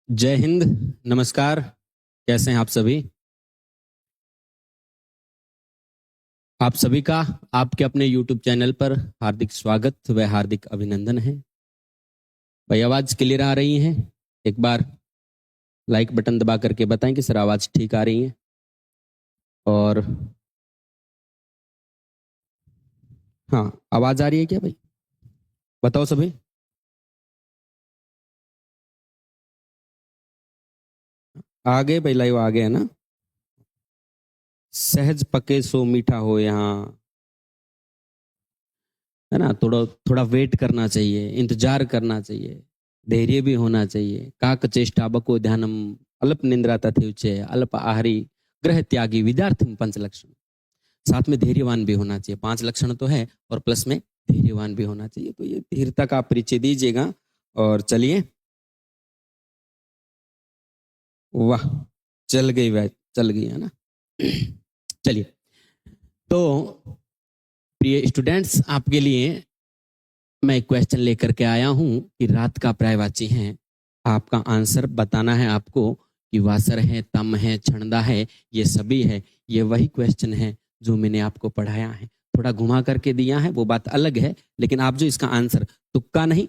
जय हिंद, नमस्कार। कैसे हैं आप सभी? आप सभी का आपके अपने YouTube चैनल पर हार्दिक स्वागत व हार्दिक अभिनंदन है। भाई आवाज क्लियर आ रही है? एक बार लाइक बटन दबा करके बताएं कि सर आवाज ठीक आ रही है। और हाँ, आवाज आ रही है क्या भाई? बताओ सभी। आगे भाई, लाइव आ गए है ना? सहज पके सो मीठा हो, यहाँ है ना। थोड़ा थोड़ा वेट करना चाहिए, इंतजार करना चाहिए, धैर्य भी होना चाहिए। काक चेष्टा बको ध्यानम, अल्प निंद्रा तथेउचे, अल्प आहारी ग्रह त्यागी विद्यार्थी पंच लक्षण। साथ में धैर्यवान भी होना चाहिए। 5 लक्षण तो है और प्लस में धैर्यवान भी होना चाहिए। तो ये धीरता का परिचय दीजिएगा। और चलिए, वाह, चल गई वह, चल गई है ना। चलिए, तो प्रिय स्टूडेंट्स, आपके लिए मैं एक क्वेश्चन लेकर के आया हूं कि रात का पर्यायवाची है। आपका आंसर बताना है आपको कि वासर है, तम है, छंदा है, ये सभी है। ये वही क्वेश्चन है जो मैंने आपको पढ़ाया है। थोड़ा घुमा करके दिया है, वो बात अलग है, लेकिन आप जो इसका आंसर, तुक्का नहीं,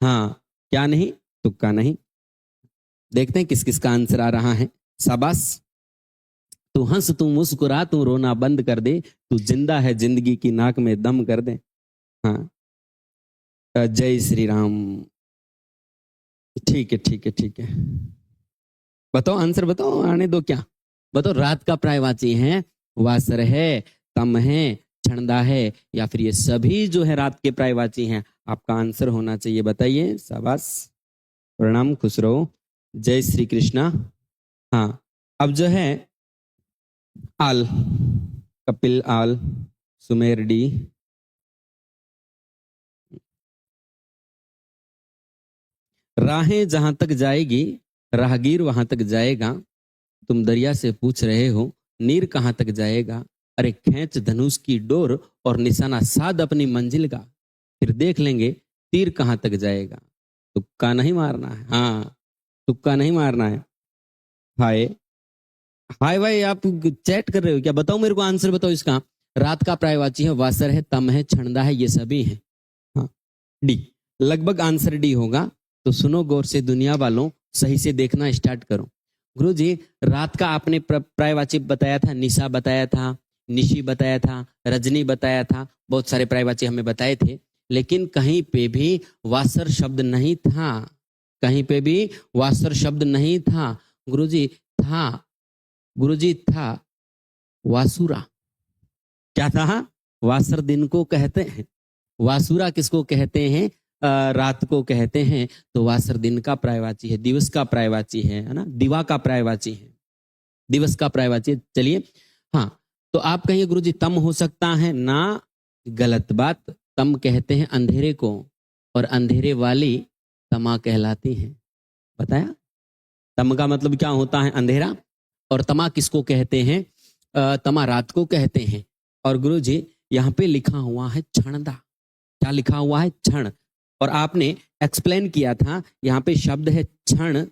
हाँ क्या नहीं, तुक्का नहीं। देखते हैं किस किस का आंसर आ रहा है। शाबाश। तू हंस, तू मुस्कुरा, तू रोना बंद कर दे, तू जिंदा है जिंदगी की नाक में दम कर दे। हाँ, जय श्री राम। ठीक है, ठीक है, ठीक है। बताओ आंसर, बताओ, आने दो क्या। बताओ, रात का पर्यायवाची है, वासर है, तम है, छंदा है, या फिर ये सभी जो है रात के पर्यायवाची हैं। आपका आंसर होना चाहिए, बताइए। शाबाश, प्रणाम, खुश रहो, जय श्री कृष्णा। हाँ, अब जो है आल, कपिल आल, सुमेर डी, राहें जहां तक जाएगी, राहगीर वहां तक जाएगा। तुम दरिया से पूछ रहे हो नीर कहां तक जाएगा। अरे खींच धनुष की डोर और निशाना साध अपनी मंजिल का, फिर देख लेंगे तीर कहां तक जाएगा। तुक्का नहीं मारना है, हाँ, तुक्का नहीं मारना है। हाय, हाय भाई, आप चैट कर रहे हो क्या? बताओ मेरे को, आंसर बताओ इसका। रात का पर्यायवाची है, वासर है, तम है, छंदा है, ये सभी है। हाँ, डी। लगभग आंसर डी होगा। तो सुनो गौर से दुनिया वालों, सही से देखना स्टार्ट करो। गुरु जी, रात का आपने पर्यायवाची बताया था, निशा बताया था, निशी बताया था, रजनी बताया था, बहुत सारे पर्यायवाची हमें बताए थे, लेकिन कहीं पे भी वासर शब्द नहीं था। कहीं पे भी वासर शब्द नहीं था। गुरुजी था, गुरुजी था वासुरा। क्या था? वासर दिन को कहते हैं, वासुरा किसको कहते हैं? रात को कहते हैं। तो वासर दिन का पर्यायवाची है, दिवस का पर्यायवाची है ना, दिवा का पर्यायवाची है, दिवस का पर्यायवाची है। चलिए, हाँ, तो आप कहिए गुरुजी तम हो सकता है ना? गलत बात। तम कहते हैं अंधेरे को, और अंधेरे वाली तमा कहलाती है। बताया? तम का मतलब क्या होता है? अंधेरा। और तमा किसको कहते हैं? तमा रात को कहते हैं। और गुरु जी, यहाँ पे लिखा हुआ है क्षणदा। क्या लिखा हुआ है? क्षण। और आपने एक्सप्लेन किया था, यहाँ पे शब्द है क्षण।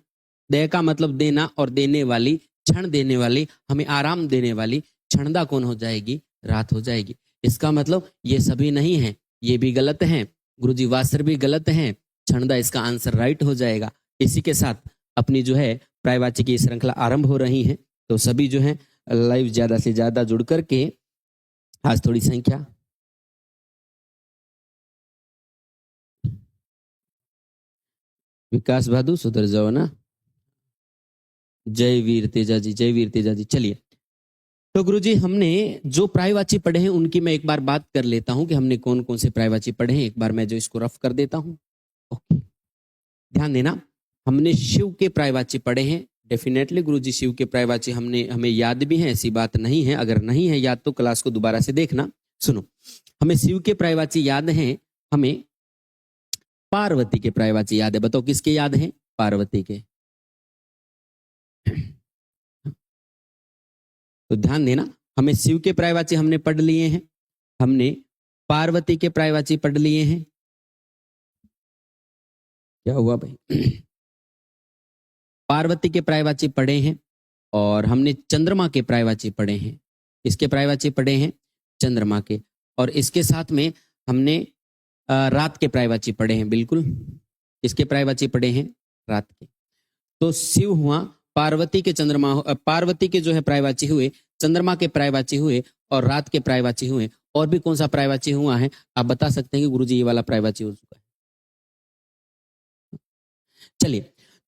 दे का मतलब देना, और देने वाली, क्षण देने वाली, हमें आराम देने वाली, क्षणदा कौन हो जाएगी? रात हो जाएगी। इसका मतलब ये सभी नहीं है, ये भी गलत है। गुरुजी, वासर भी गलत है, क्षणदा इसका आंसर राइट हो जाएगा। इसी के साथ अपनी जो है पर्यायवाची की श्रृंखला आरंभ हो रही है। तो सभी जो है लाइव ज्यादा से ज्यादा जुड़ करके, आज थोड़ी संख्या, विकास भादु सुधर जाओ ना। जय वीर तेजा जी, जय वीर तेजा जी। चलिए, तो गुरुजी, हमने जो पर्यायवाची पढ़े हैं उनकी मैं एक बार बात कर लेता हूं कि हमने कौन कौन से पर्यायवाची पढ़े हैं। एक बार मैं जो इसको रफ कर देता हूं। ओके, ध्यान देना। हमने शिव के पर्यायवाची पढ़े हैं। डेफिनेटली गुरुजी, शिव के पर्यायवाची हमने, हमें याद भी है, ऐसी बात नहीं है। अगर नहीं है याद तो क्लास को दोबारा से देखना। सुनो, हमें शिव के पर्यायवाची याद हैं, हमें पार्वती के पर्यायवाची याद है। बताओ किसके याद हैं? पार्वती के। तो ध्यान देना, हमें शिव के पर्यायवाची हमने पढ़ लिए हैं। हमने पार्वती के पर्यायवाची पढ़ लिए हैं? क्या हुआ भाई? पार्वती के पर्यायवाची पढ़े हैं और हमने चंद्रमा के पर्यायवाची पढ़े हैं। इसके पर्यायवाची पढ़े हैं चंद्रमा के, और इसके साथ में हमने रात के पर्यायवाची पढ़े हैं। बिल्कुल, इसके पर्यायवाची पढ़े हैं रात के। तो शिव हुआ, पार्वती के चंद्रमा, पार्वती के जो है पर्यायवाची हुए, चंद्रमा के पर्यायवाची हुए और रात के पर्यायवाची हुए। और भी कौन सा पर्यायवाची हुआ है आप बता सकते हैं कि गुरुजी ये वाला पर्यायवाची हो चुका है? चलिए,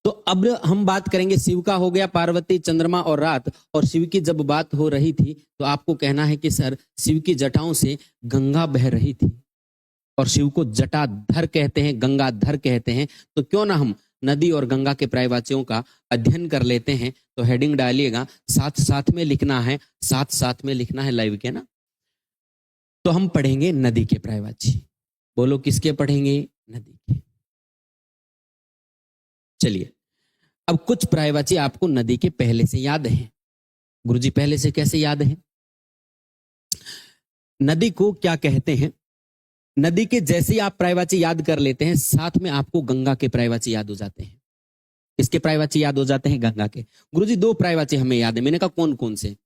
तो अब हम बात करेंगे, शिव का हो गया पार्वती, चंद्रमा और रात। और शिव की जब बात हो रही थी तो आपको कहना है कि सर शिव की जटाओं से गंगा बह रही थी और शिव को जटाधर कहते हैं, गंगाधर कहते हैं। तो क्यों ना हम नदी और गंगा के पर्यायवाचियों का अध्ययन कर लेते हैं। तो हेडिंग डालिएगा, साथ साथ में लिखना है, साथ साथ में लिखना है लाइव के ना। तो हम पढ़ेंगे नदी के पर्यायवाची। बोलो किसके पढ़ेंगे? नदी के। चलिए, अब कुछ पर्यायवाची आपको नदी के पहले से याद हैं। गुरुजी पहले से कैसे याद है? नदी को क्या कहते हैं? नदी के जैसे ही आप पर्यायवाची याद कर लेते हैं, साथ में आपको गंगा के पर्यायवाची याद हो जाते हैं। किसके पर्यायवाची याद हो जाते हैं? गंगा के। गुरुजी दो पर्यायवाची हमें याद है। मैंने कहा कौन कौन से?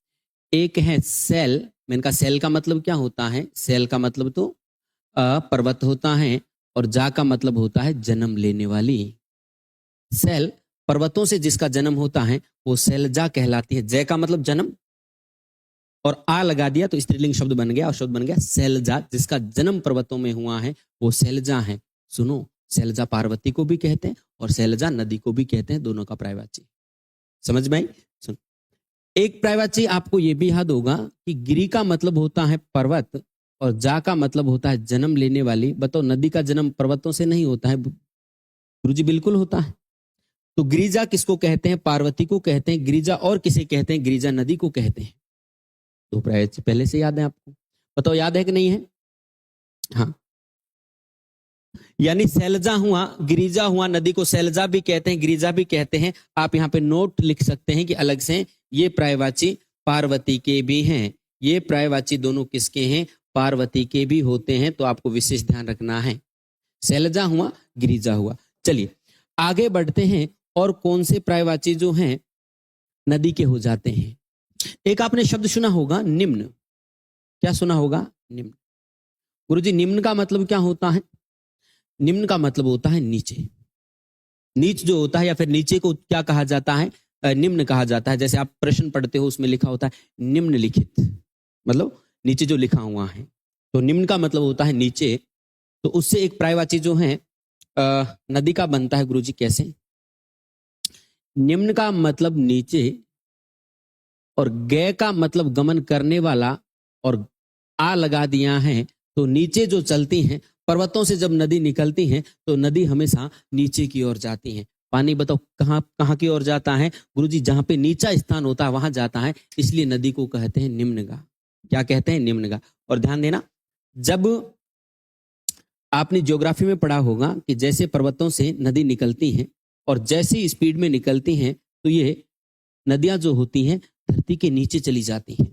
एक है सैल। मैंने कहा सैल का मतलब क्या होता है? सैल का मतलब तो पर्वत होता है, और जा का मतलब होता है जन्म लेने वाली। सैल, पर्वतों से जिसका जन्म होता है वो सैलजा कहलाती है। जय का मतलब जन्म, और आ लगा दिया तो स्त्रीलिंग शब्द बन गया, और शब्द बन गया सैलजा। जिसका जन्म पर्वतों में हुआ है वो सैलजा है। सुनो, सैलजा पार्वती को भी कहते हैं और सैलजा नदी को भी कहते हैं, दोनों का पर्यायवाची। समझ में आई? सुन, एक पर्यायवाची आपको ये भी याद होगा कि गिरी का मतलब होता है पर्वत और जा का मतलब होता है जन्म लेने वाली। बताओ, नदी का जन्म पर्वतों से नहीं होता है? गुरुजी बिल्कुल होता है। तो गिरिजा किसको कहते हैं? पार्वती को कहते हैं गिरिजा। और किसे कहते हैं? गिरिजा नदी को कहते हैं। तो पर्यायवाची पहले से याद है आपको? बताओ याद है कि नहीं है? हाँ, यानी सैलजा हुआ, गिरिजा हुआ, नदी को सैलजा भी कहते हैं, गिरिजा भी कहते हैं। आप यहाँ पे नोट लिख सकते हैं कि अलग से ये पर्यायवाची पार्वती के भी हैं। ये पर्यायवाची दोनों किसके हैं? पार्वती के भी होते हैं। तो आपको विशेष ध्यान रखना है। सैलजा हुआ, गिरिजा हुआ। चलिए आगे बढ़ते हैं। और कौन से पर्यायवाची जो हैं नदी के हो जाते हैं? एक आपने शब्द सुना होगा, निम्न। क्या सुना होगा? निम्न। गुरुजी निम्न का मतलब क्या होता है? निम्न का मतलब होता है नीचे। नीच जो होता है, या फिर नीचे को क्या कहा जाता है? निम्न कहा जाता है। जैसे आप प्रश्न पढ़ते हो उसमें लिखा होता है निम्नलिखित, मतलब नीचे जो लिखा हुआ है। तो निम्न का मतलब होता है नीचे। तो उससे एक पर्यायवाची जो है नदी का बनता है। गुरुजी कैसे? निम्न का मतलब नीचे, और गय का मतलब गमन करने वाला, और आ लगा दिया है। तो नीचे जो चलती हैं, पर्वतों से जब नदी निकलती हैं तो नदी हमेशा नीचे की ओर जाती है। पानी बताओ कहाँ कहाँ की ओर जाता है? गुरुजी जहां पे नीचा स्थान होता है वहां जाता है, इसलिए नदी को कहते हैं निम्नगा। क्या कहते हैं? निम्नगा। और ध्यान देना, जब आपने ज्योग्राफी में पढ़ा होगा कि जैसे पर्वतों से नदी निकलती हैं और जैसी स्पीड में निकलती हैं, तो ये नदियां जो होती हैं धरती के नीचे चली जाती हैं।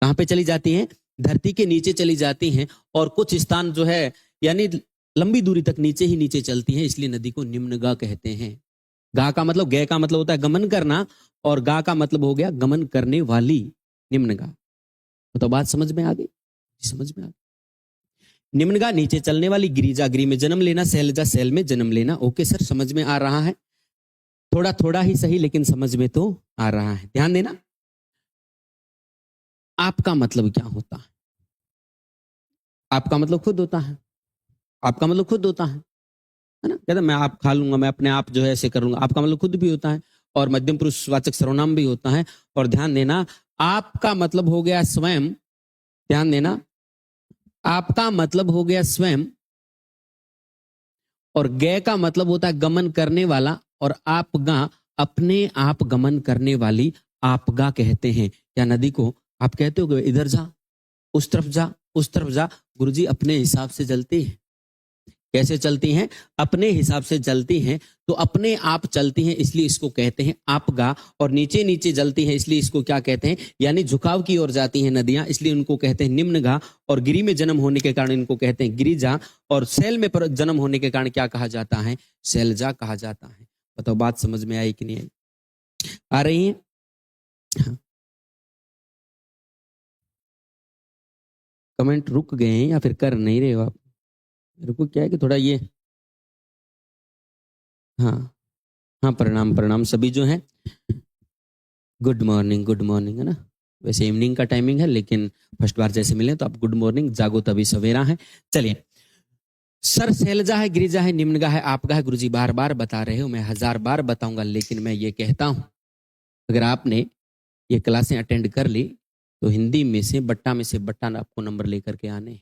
कहां पे चली जाती हैं? धरती के नीचे चली जाती हैं। और कुछ स्थान जो है यानी लंबी दूरी तक नीचे ही नीचे चलती हैं, इसलिए नदी को निम्नगा कहते हैं। गा का मतलब, गय का मतलब होता है गमन करना, और गा का मतलब हो गया गमन करने वाली, निम्नगा। तो बात समझ में आ गई? समझ में आ गई। निम्नगा नीचे चलने वाली, गिरिजा गिरी में जन्म लेना, सैलजा सैल में जन्म लेना। ओके सर, समझ में आ रहा है? थोड़ा थोड़ा ही सही, लेकिन समझ में तो आ रहा है। ध्यान देना। आपका मतलब क्या होता है? आपका मतलब खुद होता है। आपका मतलब खुद होता है ना? कहता मैं आप खा लूंगा, मैं अपने आप जो है ऐसे कर लूंगा। आपका मतलब खुद भी होता है, और मध्यम पुरुष वाचक सर्वनाम भी होता है। और ध्यान देना, आपका मतलब हो गया स्वयं। ध्यान देना, आपका मतलब हो गया स्वयं, और गय का मतलब होता है गमन करने वाला, और आपगा अपने आप गमन करने वाली, आपगा कहते हैं। क्या नदी को आप कहते हो इधर जा, उस तरफ जा, उस तरफ जा? गुरुजी अपने हिसाब से चलती है। कैसे चलती हैं? अपने हिसाब से चलती हैं, तो अपने आप चलती हैं इसलिए इसको कहते हैं आपगा। और नीचे नीचे चलती हैं इसलिए इसको क्या कहते हैं? यानी झुकाव की ओर जाती हैं नदियां, इसलिए उनको कहते हैं निम्नगा। और गिरी में जन्म होने के कारण इनको कहते हैं गिरिजा। और सैल में जन्म होने के कारण क्या कहा जाता है? सैलजा कहा जाता है। बताओ बात समझ में आई कि नहीं आई? आ रही है? हाँ। कमेंट रुक गए हैं या फिर कर नहीं रहे हो आप? मेरे को क्या है कि थोड़ा ये, हाँ हाँ, प्रणाम प्रणाम सभी जो हैं। गुड मॉर्निंग है ना। वैसे इवनिंग का टाइमिंग है, लेकिन फर्स्ट बार जैसे मिले तो आप गुड मॉर्निंग, जागो तभी सवेरा है। चलिए, सर सैलजा है, गिरिजा है, निम्नगा है, आपगा है। गुरुजी बार बार बता रहे हो, मैं 1000 बार बताऊंगा, लेकिन मैं ये कहता हूं, अगर आपने ये क्लासें अटेंड कर ली तो हिंदी में से बट्टा आपको नंबर लेकर के आने,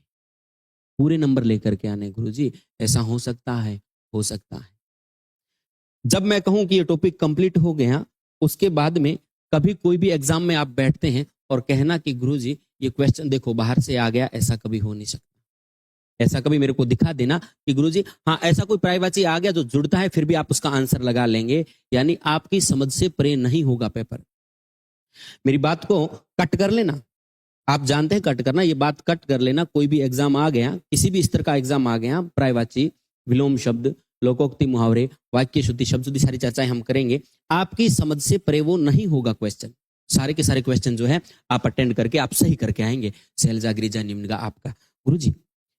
पूरे नंबर लेकर के आने। गुरुजी ऐसा हो सकता है? हो सकता है। जब मैं कहूं कि ये टॉपिक कंप्लीट हो गया, उसके बाद में कभी कोई भी एग्जाम में आप बैठते हैं और कहना कि गुरुजी ये क्वेश्चन देखो बाहर से आ गया, ऐसा कभी हो नहीं सकता। ऐसा कभी मेरे को दिखा देना कि गुरुजी हाँ ऐसा कोई प्राइवाची आ गया जो जुड़ता है, फिर भी आप उसका आंसर लगा लेंगे, यानी आपकी समझ से परे नहीं होगा पेपर। मेरी बात को कट कर लेना। आप जानते हैं कट करना, ये बात कट कर लेना। कोई भी एग्जाम आ गया, किसी भी स्तर का एग्जाम आ गया, प्रायवाची, विलोम शब्द, लोकोक्ति, मुहावरे, वाक्य शुद्धि, शब्द शुद्धि, सारी चर्चाएं हम करेंगे। आपकी समझ से परे वो नहीं होगा क्वेश्चन। सारे के सारे क्वेश्चन जो है आप अटेंड करके आप सही करके आएंगे। सैलजा, गिरिजा, निम्नगा आपका। गुरुजी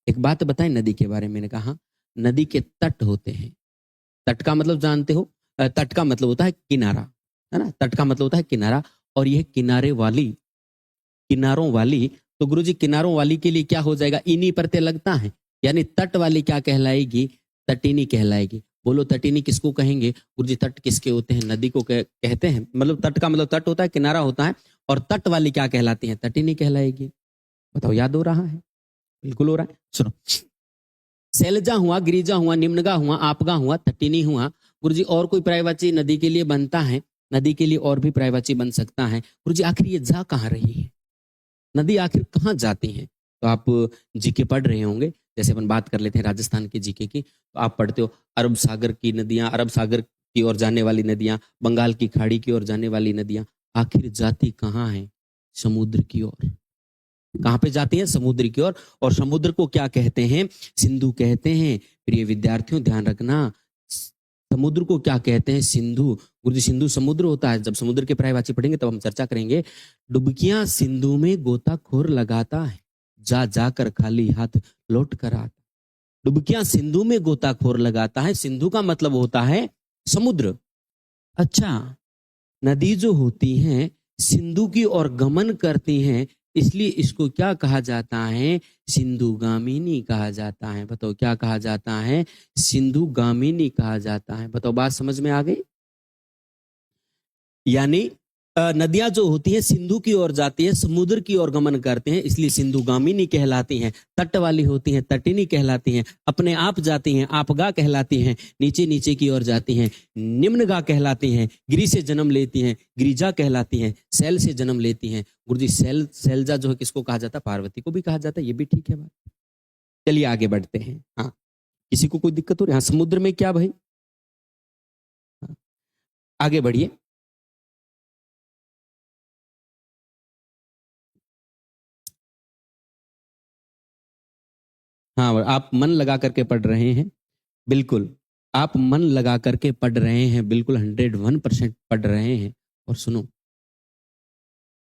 एक बात बताएं नदी के बारे में। मैंने कहा नदी के तट होते हैं। तट का मतलब जानते हो? तट का मतलब होता है किनारा, है ना। तट का मतलब होता है किनारा, और यह किनारे वाली, किनारों वाली। तो गुरुजी किनारों वाली के लिए क्या हो जाएगा? इनी प्रत्यय लगता है, यानी तट वाली क्या कहलाएगी? तटिनी कहलाएगी। बोलो तटिनी किसको कहेंगे? गुरुजी तट किसके होते हैं? नदी को कहते हैं। मतलब तट का मतलब तट होता है, किनारा होता है, और तट वाली क्या कहलाती है? तटिनी कहलाएगी। बताओ याद हो रहा है? बिल्कुल हो रहा है। सुनो, सैलजा हुआ, गिरिजा हुआ, निम्नगा हुआ, आपगा हुआ, तटिनी हुआ। गुरुजी और कोई पर्यायवाची नदी के लिए बनता है? नदी के लिए और भी पर्यायवाची बन सकता है। गुरुजी आखिर ये जा कहाँ रही है? नदी आखिर कहाँ जाती है? तो आप जीके पढ़ रहे होंगे, जैसे अपन बात कर लेते हैं राजस्थान के जीके की, तो आप पढ़ते हो अरब सागर की नदियां, अरब सागर की ओर जाने वाली नदियां, बंगाल की खाड़ी की ओर जाने वाली नदियां आखिर जाती कहाँ है? समुद्र की ओर। कहाँ पे जाती है? समुद्र की ओर। और समुद्र को क्या कहते हैं? सिंधु कहते हैं। प्रिय विद्यार्थियों ध्यान रखना, समुद्र को क्या कहते हैं? सिंधु। गुरुजी सिंधु समुद्र होता है। जब समुद्र के पर्यायवाची पढ़ेंगे तब हम चर्चा करेंगे। डुबकियां सिंधु में गोताखोर लगाता है, जा जाकर खाली हाथ लौट कर आता। डुबकियां सिंधु में गोताखोर लगाता है। सिंधु का मतलब होता है समुद्र। अच्छा, नदी जो होती हैं सिंधु की ओर गमन करती हैं, इसलिए इसको क्या कहा जाता है? सिंधुगामिनी कहा जाता है। बताओ क्या कहा जाता है? सिंधुगामिनी कहा जाता है। बताओ बात समझ में आ गई? यानी नदियां जो होती हैं सिंधु की ओर जाती है, समुद्र की ओर गमन करते हैं, इसलिए सिंधुगामिनी कहलाती हैं। तट वाली होती हैं तटिनी कहलाती हैं। अपने आप जाती हैं आपगा कहलाती हैं। नीचे नीचे की ओर जाती हैं निम्नगा कहलाती हैं। गिरी से जन्म लेती हैं गिरिजा कहलाती हैं। सैल से जन्म लेती हैं। गुरुजी सैलजा जो है किसको कहा जाता है? पार्वती को भी कहा जाता है। ये भी ठीक है बात। चलिए आगे बढ़ते हैं। हाँ, किसी को कोई दिक्कत हो रही है? हाँ, समुद्र में क्या भाई? हाँ, आगे बढ़िए। हाँ, आप मन लगा करके पढ़ रहे हैं। बिल्कुल, आप मन लगा करके पढ़ रहे हैं। बिल्कुल 101% पढ़ रहे हैं। और सुनो,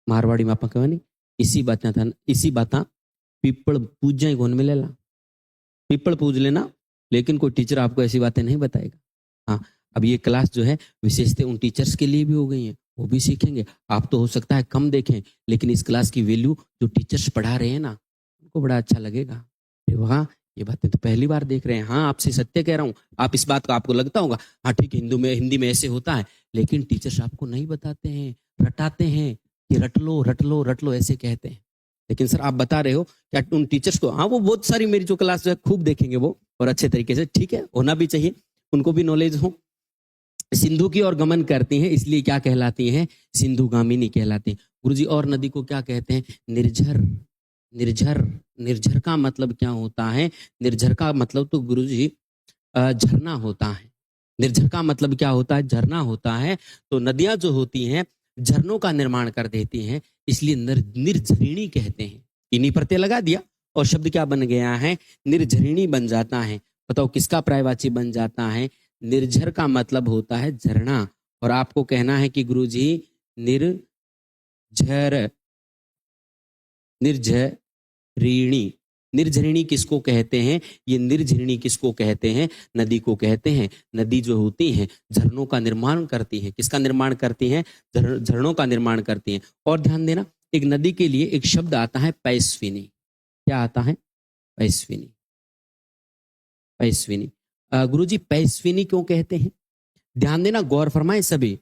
मारवाड़ी में कहनी इसी बात था, इसी बात पीपल पूजा ही कौन मिलेला। पीपल पूज लेना, लेकिन कोई टीचर आपको ऐसी बातें नहीं बताएगा। हाँ, अब ये क्लास जो है विशेषतः उन टीचर्स के लिए भी हो गई है, वो भी सीखेंगे। आप तो हो सकता है कम देखें, लेकिन इस क्लास की वैल्यू जो टीचर्स पढ़ा रहे हैं ना, उनको बड़ा अच्छा लगेगा। अरे वाह, ये बातें तो पहली बार देख रहे हैं। हाँ, आपसे सत्य कह रहा हूँ। आप इस बात को आपको लगता होगा हाँ ठीक है, हिंदी में ऐसे होता है, लेकिन टीचर्स आपको नहीं बताते हैं, रटाते हैं कि रट लो रट लो रट लो, ऐसे कहते हैं। लेकिन सर आप बता रहे हो क्या उन टीचर्स को? हाँ, वो बहुत सारी मेरी जो क्लास जो है खूब देखेंगे वो, और अच्छे तरीके से। ठीक है, होना भी चाहिए, उनको भी नॉलेज हो। सिंधु की ओर गमन करती हैं, इसलिए क्या कहलाती हैं? सिंधुगामिनी कहलाती हैं। गुरुजी और नदी को क्या कहते हैं? निर्झर। निर्झर। निर्झर का मतलब क्या होता है? निर्झर का मतलब तो गुरुजी झरना होता है। निर्झर का मतलब क्या होता है? झरना होता है। तो नदियां जो होती हैं झरनों का निर्माण कर देती हैं, इसलिए निर्झरिणी कहते हैं। इन्हीं प्रत्यय लगा दिया और शब्द क्या बन गया है? निर्झरिणी बन जाता है। बताओ किसका पर्यायवाची बन जाता है? निर्झर का मतलब होता है झरना, और आपको कहना है कि गुरुजी निर्झर, निर्झरिणी। निर्झरिणी किसको कहते हैं? ये निर्झरिणी किसको कहते हैं? नदी को कहते हैं। नदी जो होती है झरनों का निर्माण करती है। किसका निर्माण करती है? झरनों का निर्माण करती है। और ध्यान देना, एक नदी के लिए एक शब्द आता है पैस्विनी। क्या आता है? पैस्विनी। पैस्विनी। गुरुजी पैस्विनी क्यों कहते हैं? ध्यान देना, गौर फरमाएं सभी।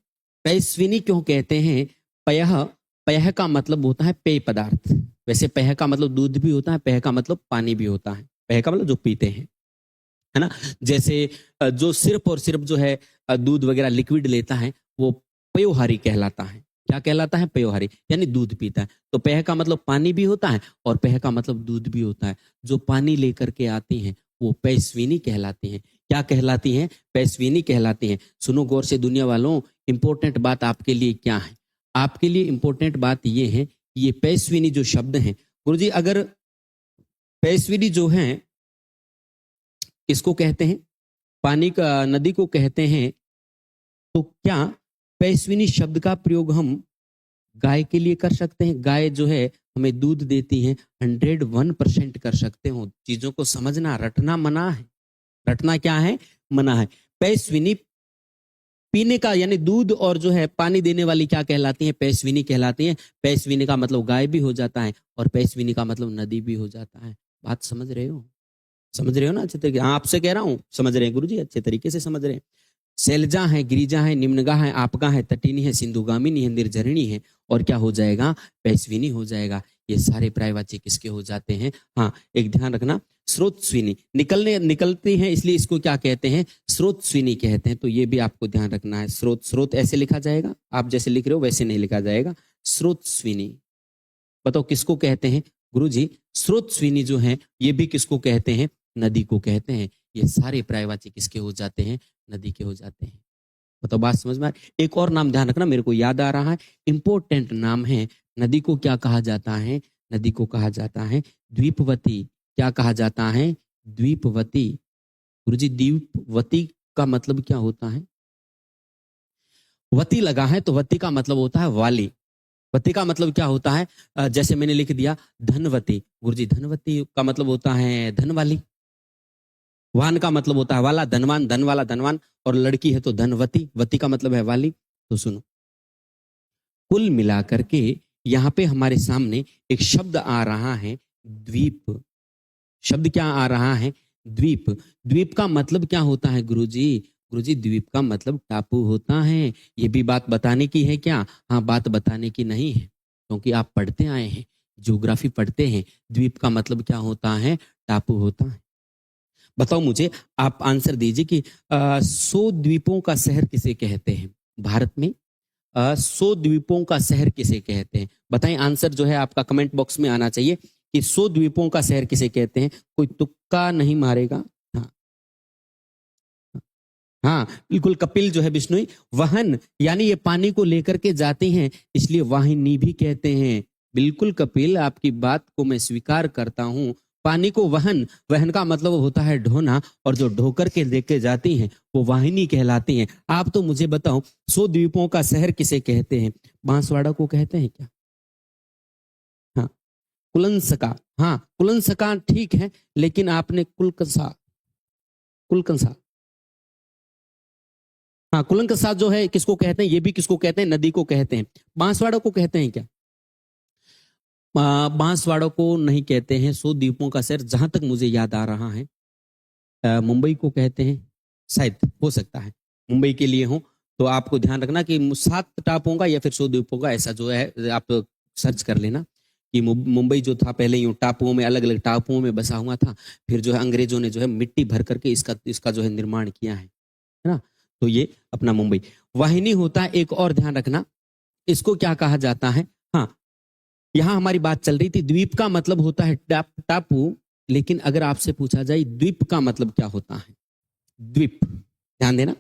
पैस्विनी क्यों कहते हैं? पयः, पयः का मतलब होता है पेय पदार्थ। वैसे पयः का मतलब दूध भी होता है, पयः का मतलब पानी भी होता है। पयः का मतलब जो पीते हैं, है ना। जैसे जो सिर्फ और सिर्फ जो है दूध वगैरह लिक्विड लेता है वो पयोहारी कहलाता है। क्या कहलाता है? पयोहारी, यानी दूध पीता है। तो पयः का मतलब पानी भी होता है और पयः का मतलब दूध भी होता है। जो पानी लेकर के आती हैं वो पैस्विनी कहलाती हैं। क्या कहलाती हैं? पैस्विनी कहलाती हैं। सुनो गौर से दुनिया वालों, इंपॉर्टेंट बात आपके लिए क्या है? आपके लिए इंपॉर्टेंट बात ये है कि ये पैस्विनी जो शब्द हैं, गुरुजी अगर पैस्विनी जो है किसको कहते हैं? पानी का, नदी को कहते हैं। तो क्या पैस्विनी शब्द का प्रयोग हम गाय के लिए कर सकते हैं? गाय जो है हमें दूध देती है, 101% कर सकते हो। चीजों को समझना, रटना मना है। रटना क्या है? मना है। पैस्विनी पीने का यानी दूध और जो है पानी देने वाली क्या कहलाती है? पैस्विनी कहलाती है। पैस्विनी का मतलब गाय भी हो जाता है और पैस्विनी का मतलब नदी भी हो जाता है। बात समझ रहे हो? समझ रहे हो ना अच्छे तरीके? हाँ, आपसे कह रहा हूं, समझ रहे हैं गुरुजी? अच्छे तरीके से समझ रहे हैं। शैलजा है, गिरिजा है, निम्नगा है, आपका है, तटिनी है, सिंधुगामिनी है, निर्झरिणी है, और क्या हो जाएगा? पैस्विनी हो जाएगा। ये सारे पर्यायवाची किसके हो जाते हैं? हाँ, एक ध्यान रखना, स्रोतस्विनी। निकलते हैं इसलिए इसको क्या कहते हैं? स्रोतस्विनी कहते हैं। तो ये भी आपको ध्यान रखना है। स्रोत, स्रोत ऐसे लिखा जाएगा, आप जैसे लिख रहे हो वैसे नहीं लिखा जाएगा। स्रोतस्विनी। बताओ किसको कहते हैं? गुरुजी स्रोतस्विनी जो है ये भी किसको कहते हैं? नदी को कहते हैं। ये सारे पर्यायवाची किसके हो जाते हैं? नदी के हो जाते हैं। बताओ बात समझ में आ रही? एक और नाम ध्यान रखना, मेरे को याद आ रहा है, इंपॉर्टेंट नाम है। नदी को क्या कहा जाता है? नदी को कहा जाता है द्वीपवती। क्या कहा जाता है? द्वीपवती। गुरुजी द्वीपवती का मतलब क्या होता है? वती लगा है तो वती का मतलब होता है वाली। वती का मतलब क्या होता है? जैसे मैंने लिख दिया धनवती। गुरुजी धनवती का मतलब होता है धन वाली। वान का मतलब होता है वाला, धनवान, धन वाला, धनवान। और लड़की है तो धनवती, वती का मतलब है वाली। तो सुनो, कुल मिलाकर के यहाँ पे हमारे सामने एक शब्द आ रहा है द्वीप। शब्द क्या आ रहा है? द्वीप। द्वीप का मतलब क्या होता है गुरुजी? गुरुजी द्वीप का मतलब टापू होता है। ये भी बात बताने की है क्या? हाँ, बात बताने की नहीं है, क्योंकि आप पढ़ते आए हैं, ज्योग्राफी पढ़ते हैं। द्वीप का मतलब क्या होता है? टापू होता है। बताओ मुझे, आप आंसर दीजिए कि 100 द्वीपों का शहर किसे कहते हैं? भारत में 100 द्वीपों का शहर किसे कहते हैं? बताएं, आंसर जो है आपका कमेंट बॉक्स में आना चाहिए कि 100 द्वीपों का शहर किसे कहते हैं। कोई तुक्का नहीं मारेगा। हाँ, हाँ बिल्कुल। कपिल जो है बिश्नोई, वहन यानी ये पानी को लेकर के जाते हैं इसलिए वाहिनी भी कहते हैं। बिल्कुल कपिल, आपकी बात को मैं स्वीकार करता हूं। पानी को वहन, वहन का मतलब होता है ढोना, और जो ढोकर के लेके जाती हैं वो वाहिनी कहलाती हैं। आप तो मुझे बताओ 100 द्वीपों का शहर किसे कहते हैं? बांसवाड़ा को कहते हैं क्या? हाँ, कुलंसका। हाँ, कुलंसका ठीक है, लेकिन आपने कुलकसा, कुलकसा, हाँ कुलन के साथ जो है किसको कहते हैं? ये भी किसको कहते हैं? नदी को कहते हैं। बांसवाड़ा को कहते हैं क्या? बांसवाड़ा को नहीं कहते हैं। 100 द्वीपों का शहर जहां तक मुझे याद आ रहा है मुंबई को कहते हैं। शायद हो सकता है मुंबई के लिए हो। तो आपको ध्यान रखना कि 7 टापुओं का या फिर 100 द्वीपों का, ऐसा जो है आप सर्च कर लेना कि मुंबई जो था पहले यूं टापुओं में, अलग अलग टापुओं में बसा हुआ था। फिर जो है अंग्रेजों ने जो है मिट्टी भर करके इसका इसका जो है निर्माण किया है ना। तो ये अपना मुंबई वाहिनी होता है। एक और ध्यान रखना, इसको क्या कहा जाता है? हाँ, यहां हमारी बात चल रही थी द्वीप का मतलब होता है टापू, लेकिन अगर आपसे पूछा जाए द्वीप का मतलब क्या होता है, द्वीप, ध्यान देना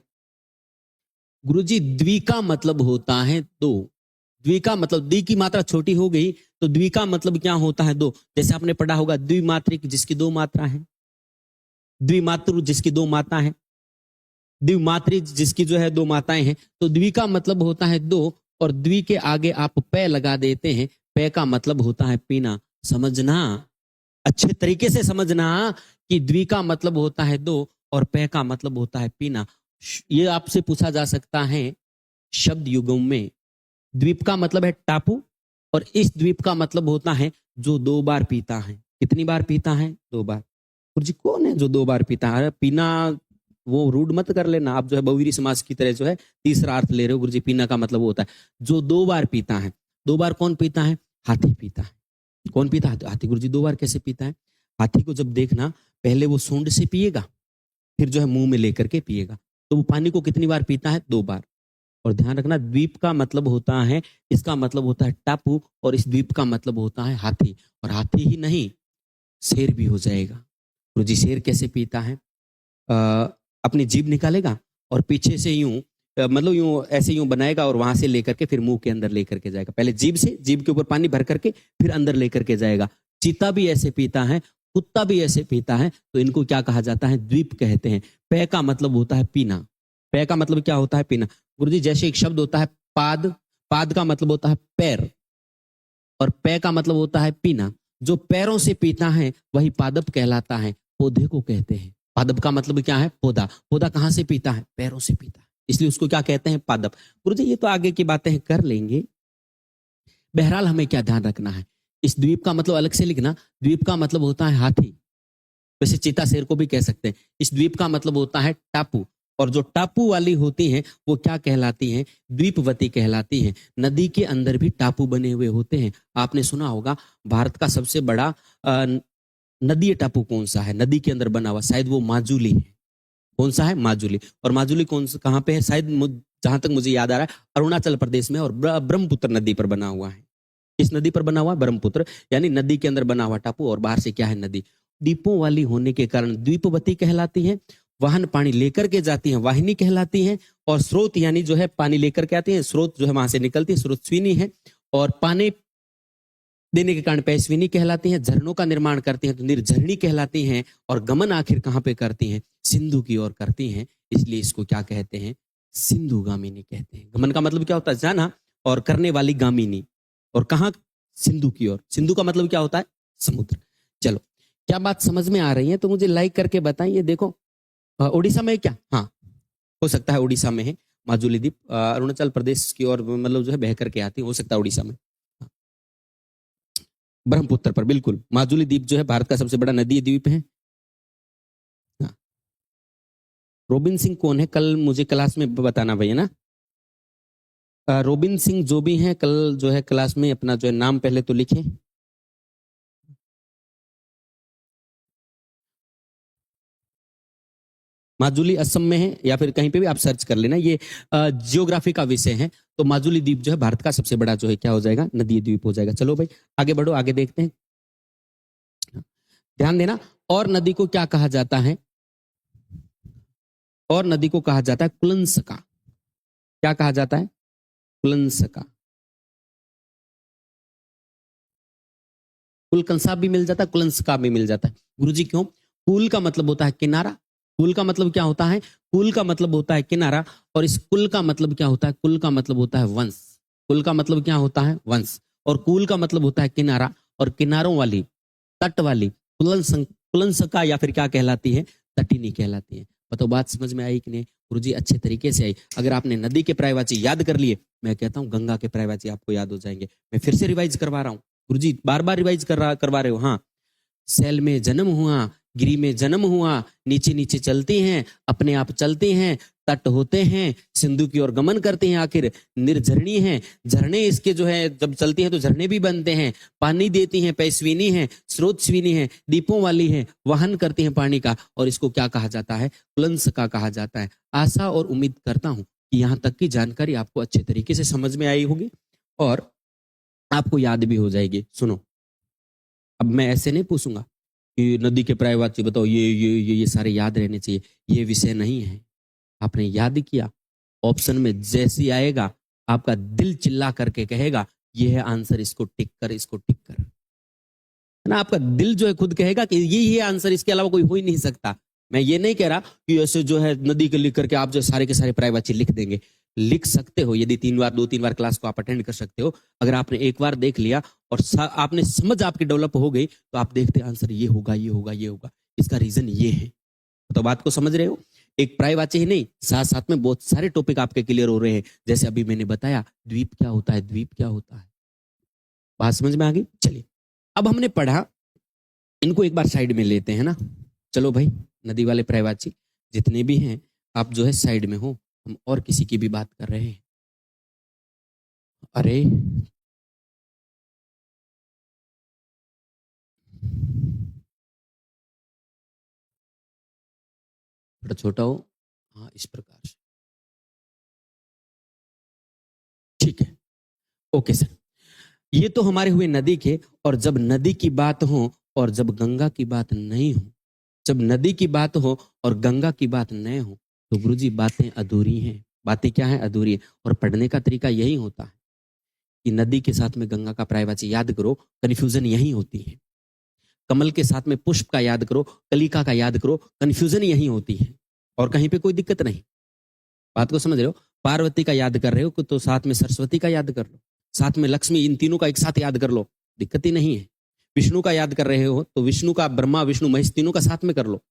गुरुजी, द्वि का मतलब होता है दो। द्वि का मतलब द्वि की मात्रा छोटी हो गई तो द्वि का मतलब क्या होता है, दो। जैसे आपने पढ़ा होगा द्विमात्रिक जिसकी दो मात्रा है, द्विमात्रु जिसकी दो माता है, द्विमात्री जिसकी जो है दो माताएं हैं। तो द्वि का मतलब होता है दो, और द्वि के आगे आप पै लगा देते हैं, पै का मतलब होता है पीना। समझना, अच्छे तरीके से समझना कि द्वि का मतलब होता है दो और पै का मतलब होता है पीना। ये आपसे पूछा जा सकता है शब्द युगों में। द्वीप का मतलब है टापू, और इस द्वीप का मतलब होता है जो दो बार पीता है। कितनी बार पीता है, दो बार। गुरुजी कौन है जो दो बार पीता है, पीना वो रूड मत कर लेना, आप जो है बहुवीरी समाज की तरह जो है तीसरा अर्थ ले रहे हो। गुरुजी पीना का मतलब होता है जो दो बार पीता है। दो बार कौन पीता है, हाथी पीता है। कौन पीता है, हाथी। गुरुजी दो बार कैसे पीता है, हाथी को जब देखना पहले वो सूंड से पिएगा, फिर जो है मुंह में लेकर के पिएगा। तो वो पानी को कितनी बार पीता है, दो बार। और ध्यान रखना द्वीप का मतलब होता है, इसका मतलब होता है टापू, और इस द्वीप का मतलब होता है हाथी। और हाथी ही नहीं, शेर भी हो जाएगा। गुरुजी शेर कैसे पीता है, अपनी जीभ निकालेगा और पीछे से यूं मतलब यूं ऐसे यूं बनाएगा और वहां से लेकर के फिर मुंह के अंदर लेकर के जाएगा। पहले जीभ से, जीभ के ऊपर पानी भर करके फिर अंदर लेकर के जाएगा। चीता भी ऐसे पीता है, कुत्ता भी ऐसे पीता है। तो इनको क्या कहा जाता है, द्वीप कहते हैं। पै का मतलब होता है पीना। पै का मतलब क्या होता है, पीना। गुरुजी जैसे एक शब्द होता है पाद, पाद का मतलब होता है पैर, और पै का मतलब होता है पीना। जो पैरों से पीता है वही पादप कहलाता है, पौधे को कहते हैं। पादप का मतलब क्या है, पौधा। पौधा कहां से पीता है, पैरों से पीता है, इसलिए उसको क्या कहते हैं, पादप। गुरुजी ये तो आगे की बातें कर लेंगे। बहरहाल हमें क्या ध्यान रखना है, इस द्वीप का मतलब अलग से लिखना। द्वीप का मतलब होता है हाथी, वैसे चीता शेर को भी कह सकते हैं। इस द्वीप का मतलब होता है टापू, और जो टापू वाली होती हैं वो क्या कहलाती हैं, द्वीपवती कहलाती हैं। नदी के अंदर भी टापू बने हुए होते हैं। आपने सुना होगा भारत का सबसे बड़ा नदी टापू कौन सा है, नदी के अंदर बना हुआ, शायद वो माजुली है। कौन सा है, माजुली। और माजुली कौन सा, कहाँ पे है, शायद जहां तक मुझे याद आ रहा है अरुणाचल प्रदेश में, और ब्रह्मपुत्र नदी पर बना हुआ है। किस नदी पर बना हुआ, ब्रह्मपुत्र, यानी नदी के अंदर बना हुआ टापू, और बाहर से क्या है, नदी। द्वीपों वाली होने के कारण द्वीपवती कहलाती है। वाहन पानी लेकर के जाती हैं, वाहिनी कहलाती हैं। और स्रोत यानी जो है पानी लेकर के आती हैं, स्रोत जो है वहां से निकलती है, स्रोतस्विनी है। और पानी देने के कारण पैस्विनी कहलाती हैं। झरनों का निर्माण करती हैं तो निर्झरणी कहलाती हैं। और गमन आखिर कहाँ पे करती हैं, सिंधु की ओर करती हैं, इसलिए इसको क्या कहते हैं, सिंधुगामिनी कहते हैं। गमन का मतलब क्या होता है, जाना, और करने वाली गामिनी, और कहाँ, सिंधु की ओर। सिंधु का मतलब क्या होता है, समुद्र। चलो, क्या बात समझ में आ रही है तो मुझे लाइक करके बताइए। देखो उड़ीसा में क्या, हाँ हो सकता है उड़ीसा में है माजुली द्वीप, अरुणाचल प्रदेश की ओर मतलब जो है बह करके आती, हो सकता है उड़ीसा में। ब्रह्मपुत्र पर, बिल्कुल। माजुली द्वीप जो है भारत का सबसे बड़ा नदी द्वीप है। हाँ। रोबिन सिंह कौन है, कल मुझे क्लास में बताना भैया ना। रोबिन सिंह जो भी हैं, कल जो है क्लास में अपना जो है नाम पहले तो लिखें। माजुली असम में है, या फिर कहीं पे भी आप सर्च कर लेना, ये जियोग्राफी का विषय है। तो माजुली द्वीप जो है भारत का सबसे बड़ा जो है क्या हो जाएगा, नदी द्वीप हो जाएगा। चलो भाई आगे बढ़ो, आगे देखते हैं। ध्यान देना, और नदी को क्या कहा जाता है, और नदी को कहा जाता है कुलंसका। क्या कहा जाता है, कुलंसका। कुलकंसा भी मिल जाता है, कुलंसका भी मिल जाता है। गुरुजी क्यों, कुल का मतलब होता है किनारा। कुल का मतलब क्या होता है, कुल का मतलब होता है किनारा। और इस कुल का मतलब क्या होता है, कुल का मतलब होता है वंश। कुल का मतलब क्या होता है, वंश। और कुल का मतलब होता है किनारा, और किनारों वाली, तट वाली कुलंसका या फिर क्या कहलाती है, तटिनी कहलाती है। बताओ बात समझ में आई कि नहीं। गुरुजी अच्छे तरीके से आई। अगर आपने नदी के पर्यायवाची याद कर लिए, मैं कहता हूँ गंगा के पर्यायवाची आपको याद हो जाएंगे। मैं फिर से रिवाइज करवा रहा हूँ, गुरुजी बार बार रिवाइज करवा रहे हो। हाँ, सेल में जन्म हुआ, गिरी में जन्म हुआ, नीचे नीचे चलती हैं, अपने आप चलते हैं, तट होते हैं, सिंधु की ओर गमन करते हैं, आखिर निर्झरणी हैं। झरने इसके जो है जब चलती हैं तो झरने भी बनते हैं, पानी देती हैं, पैस्विनी है, स्रोतस्विनी है, दीपों वाली है, वहन करती हैं पानी का। और इसको क्या कहा जाता है, कुलंस का कहा जाता है। आशा और उम्मीद करता हूं कि यहाँ तक की जानकारी आपको अच्छे तरीके से समझ में आई होगी। और आपको याद भी हो जाएगी। सुनो, अब मैं ऐसे नहीं पूछूंगा कि नदी के पर्यायवाची बताओ, ये सारे याद रहने चाहिए, ये विषय नहीं है। आपने याद किया, ऑप्शन में जैसी आएगा आपका दिल चिल्ला करके कहेगा ये है आंसर, इसको टिक कर, इसको टिक कर, है ना। आपका दिल जो है खुद कहेगा कि ये आंसर, इसके अलावा कोई हो ही नहीं सकता। मैं ये नहीं कह रहा कि ऐसे जो है नदी के लिख करके आप जो सारे के सारे पर्यायवाची लिख देंगे। लिख सकते हो यदि 3 बार 2-3 बार क्लास को आप अटेंड कर सकते हो। अगर आपने एक बार देख लिया और आपने समझ आपकी डेवलप हो गई तो आप देखते आंसर ये होगा, ये होगा, ये होगा, इसका रीजन ये है। तो बात को समझ रहे हो। एक पर्यायवाची ही नहीं, साथ साथ में बहुत सारे टॉपिक आपके क्लियर हो रहे हैं। जैसे अभी मैंने बताया द्वीप क्या होता है, द्वीप क्या होता है, बात समझ में आ गई। चलिए, अब हमने पढ़ा, इनको एक बार साइड में लेते हैं ना। चलो भाई, नदी वाले पर्यायवाची जितने भी हैं आप जो है साइड में हो, हम और किसी की भी बात कर रहे हैं। अरे थोड़ा छोटा हो, हाँ इस प्रकार से, ठीक है, ओके सर। ये तो हमारे हुए नदी के। और जब नदी की बात हो और जब गंगा की बात नहीं हो, जब नदी की बात हो और गंगा की बात नहीं हो, तो गुरुजी बातें अधूरी हैं। बातें क्या है? अधूरी है। और पढ़ने का तरीका यही होता है कि नदी के साथ में गंगा का पर्यायवाची याद करो, कन्फ्यूजन यही होती है। कमल के साथ में पुष्प का याद करो, कलिका का याद करो, कन्फ्यूजन यही होती है। और कहीं पे कोई दिक्कत नहीं। बात को समझ रहे हो। पार्वती का याद कर रहे हो तो साथ में सरस्वती का याद कर लो, साथ में लक्ष्मी, इन तीनों का एक साथ याद कर लो, दिक्कत ही नहीं है। विष्णु का याद कर रहे हो तो विष्णु का, ब्रह्मा विष्णु महेश तीनों का साथ में कर लो।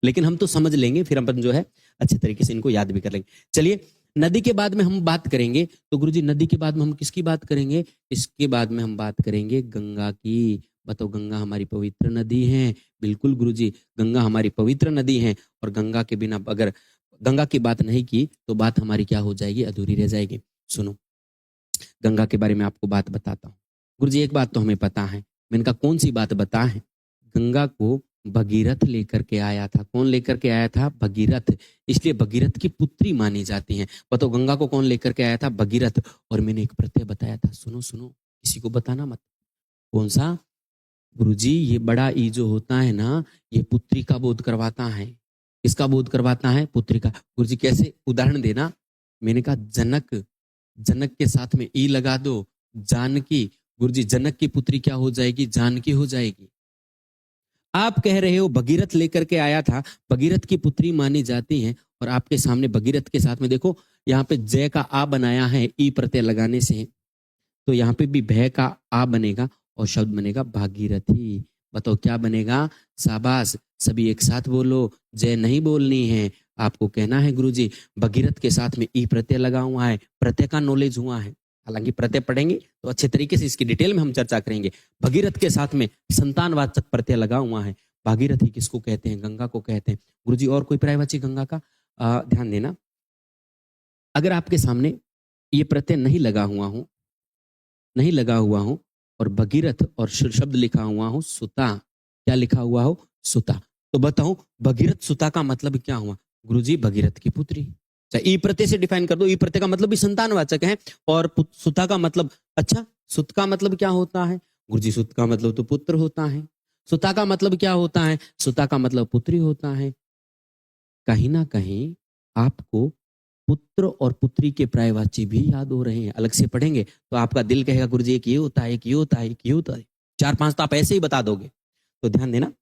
लेकिन हम तो समझ लेंगे, फिर अपन जो है अच्छे तरीके से इनको याद भी कर लेंगे। चलिए, नदी के बाद में हम बात करेंगे तो गुरुजी नदी के बाद में हम किसकी बात करेंगे? इसके बाद में हम बात करेंगे गंगा की। बताओ, गंगा हमारी पवित्र नदी है। बिल्कुल गुरुजी, गंगा हमारी पवित्र नदी है। और गंगा के बिना अगर गंगा की बात नहीं की तो बात हमारी क्या हो जाएगी? अधूरी रह जाएगी। सुनो, गंगा के बारे में आपको बात बताता हूँ। गुरुजी एक बात तो हमें पता है। मैंने कहा कौन सी बात बता है? गंगा को भगीरथ लेकर के आया था। कौन लेकर के आया था? भगीरथ। इसलिए भगीरथ की पुत्री मानी जाती है। बताओ, गंगा को कौन लेकर के आया था? भगीरथ। और मैंने एक प्रत्यय बताया था, सुनो सुनो, किसी को बताना मत। कौन सा? गुरुजी, ये बड़ा ई जो होता है ना, ये पुत्री का बोध करवाता है। किसका बोध करवाता है? पुत्री का। गुरुजी कैसे? उदाहरण देना। मैंने कहा जनक, जनक के साथ में ई लगा दो, जानकी। गुरुजी, जनक की पुत्री क्या हो जाएगी? जानकी हो जाएगी। आप कह रहे हो भगीरथ लेकर के आया था, भगीरथ की पुत्री मानी जाती है। और आपके सामने भगीरथ के साथ में देखो, यहाँ पे जय का आ बनाया है ई प्रत्यय लगाने से, तो यहाँ पे भी भय का आ बनेगा और शब्द बनेगा भागीरथी। बताओ क्या बनेगा? शाबाश, सभी एक साथ बोलो। जय नहीं बोलनी है, आपको कहना है गुरुजी भगीरथ के साथ में ई प्रत्यय लगा हुआ है, प्रत्यय का नॉलेज हुआ है। हालांकि प्रत्यय पढ़ेंगे तो अच्छे तरीके से इसकी डिटेल में हम चर्चा करेंगे। भगीरथ के साथ में संतानवाचक प्रत्यय लगा हुआ है। भागीरथी किसको कहते हैं? गंगा को कहते हैं। गुरुजी और कोई पर्यायवाची गंगा का? ध्यान देना, अगर आपके सामने ये प्रत्यय नहीं लगा हुआ हो, नहीं लगा हुआ हो, और भगीरथ और शब्द लिखा हुआ हो सुता, क्या लिखा हुआ हो? सुता, तो बताओ भगीरथ सुता का मतलब क्या हुआ? गुरुजी भगीरथ की पुत्री। ई प्रत्यय से डिफाइन कर दो। ई प्रत्यय का मतलब भी संतानवाचक है। और सुता का मतलब, अच्छा सुत का मतलब क्या होता है? गुरुजी सुत का मतलब तो पुत्र होता है। सुता का मतलब क्या होता है? सुता का मतलब पुत्री होता है। कहीं ना कहीं आपको पुत्र और पुत्री के पर्यायवाची भी याद हो रहे हैं। अलग से पढ़ेंगे तो आपका दिल कहेगा गुरुजी एक ये होता है, एक ये होता है, एक ये होता है। 4-5 तो आप ऐसे ही बता दोगे। तो ध्यान देना,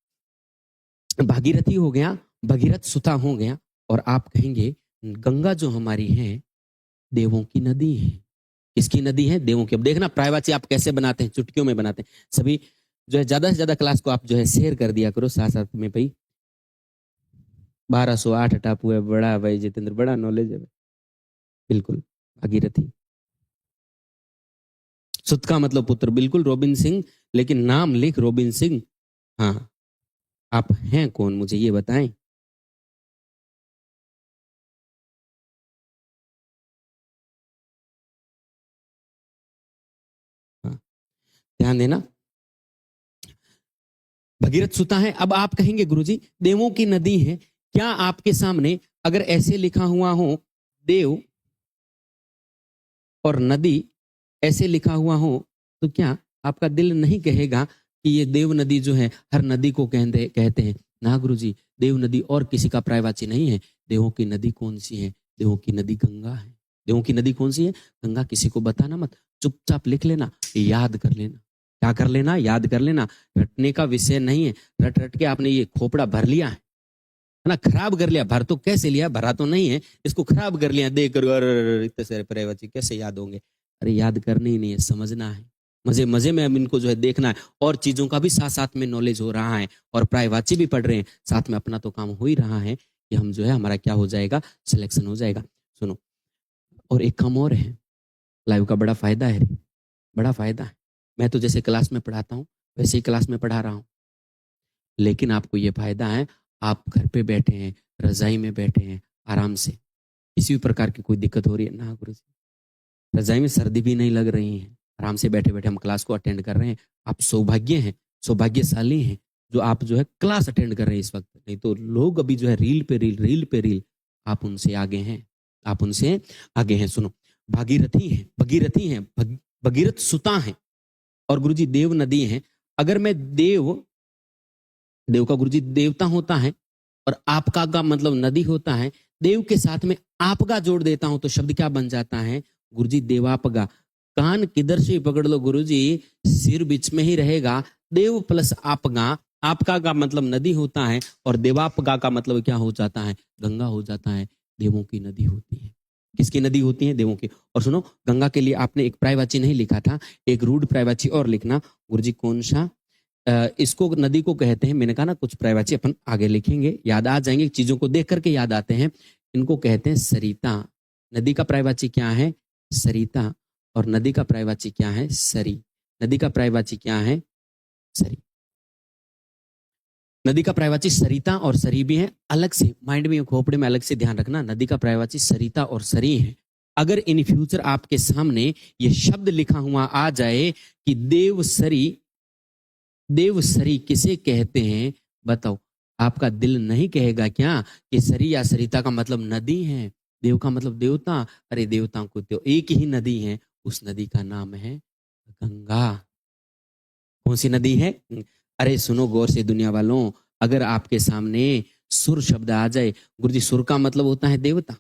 भागीरथी हो गया, भगीरथ सुता हो गया। और आप कहेंगे गंगा जो हमारी है देवों की नदी है। किसकी नदी है? देवों की। अब देखना पर्यायवाची आप कैसे बनाते हैं, चुटकियों में बनाते हैं। सभी जो है ज्यादा से ज्यादा क्लास को आप जो है शेयर कर दिया करो साथ साथ में। भाई 1208 टापू है, बड़ा भाई जितेंद्र, बड़ा नॉलेज है। बिल्कुल, भागीरथी। सुत का मतलब पुत्र, बिल्कुल रोबिन सिंह, लेकिन नाम लिख रोबिन सिंह। हाँ, आप हैं कौन मुझे ये बताएं। हाँ, ध्यान देना, भगीरथ सुता है। अब आप कहेंगे गुरुजी देवों की नदी है, क्या आपके सामने अगर ऐसे लिखा हुआ हो देव और नदी, ऐसे लिखा हुआ हो तो क्या आपका दिल नहीं कहेगा कि ये देव नदी जो है हर नदी को कहते हैं? ना गुरुजी, देव नदी और किसी का पर्यायवाची नहीं है। देवों की नदी कौन सी है? देवों की नदी गंगा है। देवों की नदी कौन सी है? गंगा। किसी को बताना मत, चुपचाप लिख लेना, याद कर लेना। क्या कर लेना? याद कर लेना। रटने का विषय नहीं है। रट रट के आपने ये खोपड़ा भर लिया है ना, खराब कर लिया। भर तो कैसे लिया? भरा तो नहीं है, इसको खराब कर लिया देख कर। अरे इतने सारे पर्यायवाची कैसे याद होंगे? अरे याद करनी ही नहीं है, समझना है। मजे मजे में अब इनको जो है देखना है, और चीजों का भी साथ साथ में नॉलेज हो रहा है, और पर्यायवाची भी पढ़ रहे हैं साथ में। अपना तो काम हो ही रहा है कि हम जो है हमारा क्या हो जाएगा, सिलेक्शन हो जाएगा। सुनो, और एक काम और है, लाइव का बड़ा फायदा है, बड़ा फायदा है। मैं तो जैसे क्लास में पढ़ाता हूँ वैसे ही क्लास में पढ़ा रहा हूँ, लेकिन आपको ये फायदा है, आप घर पे बैठे हैं, रजाई में बैठे हैं, आराम से, किसी भी प्रकार की कोई दिक्कत हो रही है ना गुरु जी, रजाई में सर्दी भी नहीं लग रही है, आराम से बैठे बैठे हम क्लास को अटेंड कर रहे हैं। आप सौभाग्य हैं, सौभाग्यशाली हैं जो आप जो है क्लास अटेंड कर रहे हैं इस वक्त। नहीं तो लोग अभी जो है रील पे रील, रील पे रील, आप उनसे आगे हैं, आप उनसे आगे हैं। सुनो, भागीरथी हैं, भगीरथी हैं, भगीरथ सुता हैं, और गुरुजी देव नदी हैं। अगर मैं देव, देव का गुरुजी देवता होता है, और आपका का मतलब नदी होता है, देव के साथ में आपका जोड़ देता हूं तो शब्द क्या बन जाता है गुरुजी? देवापगा। कान किधर से पकड़ लो गुरुजी, सिर बीच में ही रहेगा। देव प्लस आपगा, आपका का मतलब नदी होता है, और देवापगा का मतलब क्या हो जाता है? गंगा हो जाता है। देवों की नदी होती है। किसकी नदी होती है? देवों की। और सुनो, गंगा के लिए आपने एक पर्यायवाची नहीं लिखा था, एक रूढ़ पर्यायवाची और लिखना। गुरुजी कौन सा? इसको नदी को कहते हैं, मैंने कहा ना कुछ पर्यायवाची अपन आगे लिखेंगे, याद आ जाएंगे, चीजों को देख करके याद आते हैं। इनको कहते हैं सरिता। नदी का पर्यायवाची क्या है? सरिता। और नदी का पर्यायवाची क्या है? सरी। नदी का पर्यायवाची क्या है? सरी। नदी का पर्यायवाची सरिता और सरी भी है। अलग से माइंड में, खोपड़े में अलग से ध्यान रखना, नदी का पर्यायवाची सरिता और सरी है। अगर इन फ्यूचर आपके सामने ये शब्द लिखा हुआ आ जाए कि देवसरी, देवसरी किसे कहते हैं बताओ, आपका दिल नहीं कहेगा क्या कि सरी या सरिता का मतलब नदी है, देव का मतलब देवता? अरे देवताओं को तो एक ही नदी है, उस नदी का नाम है गंगा। कौन सी नदी है? अरे सुनो गौर से दुनिया वालों, अगर आपके सामने सुर शब्द आ जाए, गुरुजी सुर का मतलब होता है देवता,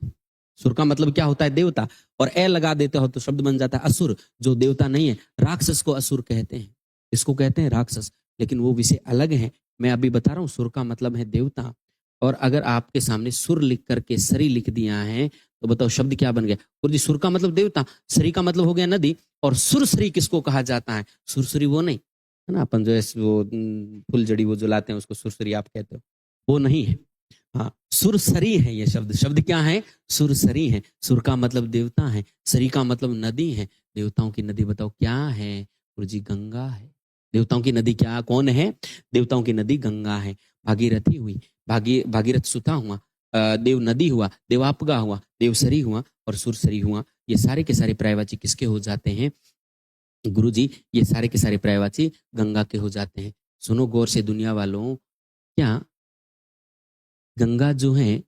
सुर का मतलब क्या होता है? देवता। और ए लगा देते हो तो शब्द बन जाता है असुर, जो देवता नहीं है। राक्षस को असुर कहते हैं, इसको कहते हैं राक्षस, लेकिन वो विषय अलग है। मैं अभी बता रहा हूँ, सुर का मतलब है देवता। और अगर आपके सामने सुर लिख करके सरी लिख दिया है तो बताओ शब्द क्या बन गया गुरुजी? सुर का मतलब देवता, सरी का मतलब हो गया नदी। और सुरसरी किसको कहा जाता है? सुरसरी वो नहीं है ना, अपन जो है वो फुलझड़ी वो जो लाते हैं उसको सुरसरी आप कहते हो, वो नहीं है। हाँ, सुरसरी है ये शब्द। शब्द क्या है? सुरसरी है। सुर का मतलब देवता है, सरी का मतलब नदी है। देवताओं की नदी बताओ क्या है गुरुजी? गंगा है। देवताओं की नदी क्या, कौन है? देवताओं की नदी गंगा है। भागीरथी हुई, भागीरथ सुता हुआ, देव नदी हुआ, देवापगा हुआ, देवसरी हुआ, और सुरसरी हुआ। ये सारे के सारे पर्यायवाची किसके हो जाते हैं गुरुजी? ये सारे के सारे पर्यायवाची गंगा के हो जाते हैं। सुनो गौर से दुनिया वालों, क्या गंगा जो है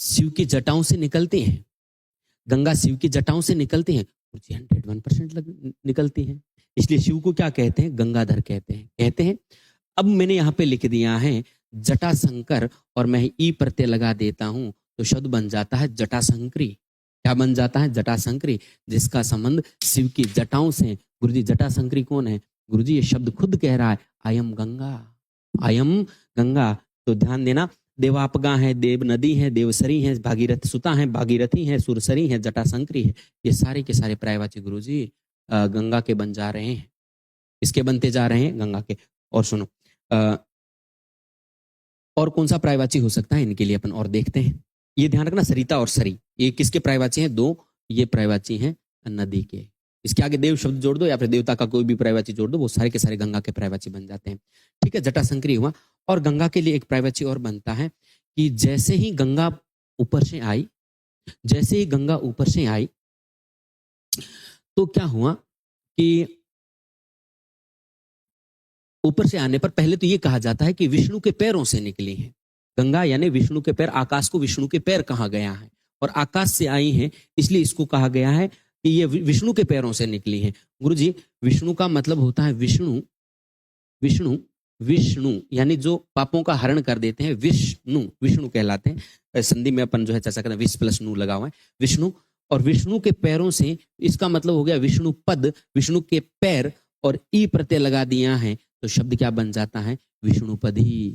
शिव की जटाओं से निकलती हैं? गंगा शिव की जटाओं से निकलती हैं गुरुजी? 101% निकलती हैं। इसलिए शिव को क्या कहते हैं? गंगाधर कहते हैं, कहते हैं। अब मैंने यहाँ पे लिख दिया है जटा शंकर, और मैं ई प्रत्यय लगा देता हूं तो शब्द बन जाता है जटाशंकरी। क्या बन जाता है? जटाशंकरी, जिसका संबंध शिव की जटाओं से। गुरुजी जटाशंकरी कौन है गुरुजी? ये शब्द खुद कह रहा है, आयम गंगा, आयम गंगा। तो ध्यान देना, देवापगा है, देव नदी है, देवसरी है, भागीरथ सुता है, भागीरथी है, सुरसरी है, जटाशंकरी है। ये सारे के सारे पर्यायवाची गुरुजी गंगा के बन जा रहे हैं। इसके बनते जा रहे हैं? गंगा के। और सुनो, और कौन सा पर्यायवाची हो सकता है इनके लिए अपन और देखते हैं। ये ध्यान रखना, सरिता और सरी ये किसके पर्यायवाची हैं? दो ये पर्यायवाची हैं नदी के। इसके आगे देव शब्द जोड़ दो या फिर देवता का कोई भी पर्यायवाची जोड़ दो, वो सारे के सारे गंगा के पर्यायवाची बन जाते हैं। ठीक है, जटाशंकरी हुआ। और गंगा के लिए एक पर्यायवाची और बनता है कि जैसे ही गंगा ऊपर से आई, जैसे ही गंगा ऊपर से आई तो क्या हुआ कि ऊपर से आने पर पहले तो ये कहा जाता है कि विष्णु के पैरों से निकली है गंगा, यानी विष्णु के पैर, आकाश को विष्णु के पैर कहा गया है। और आकाश से आई हैं, इसलिए इसको कहा गया है कि ये विष्णु के पैरों से निकली हैं। गुरुजी, विष्णु का मतलब होता है विष्णु। विष्णु विष्णु यानी जो पापों का हरण कर देते हैं, विष्णु विष्णु कहलाते हैं। संधि में अपन जो है चर्चा करते हैं, विष प्लस नु लगा हुआ है, विष्णु। और विष्णु के पैरों से, इसका मतलब हो गया विष्णु पद, विष्णु के पैर, और ई प्रत्यय लगा दिया है तो शब्द क्या बन जाता है? विष्णुपदी।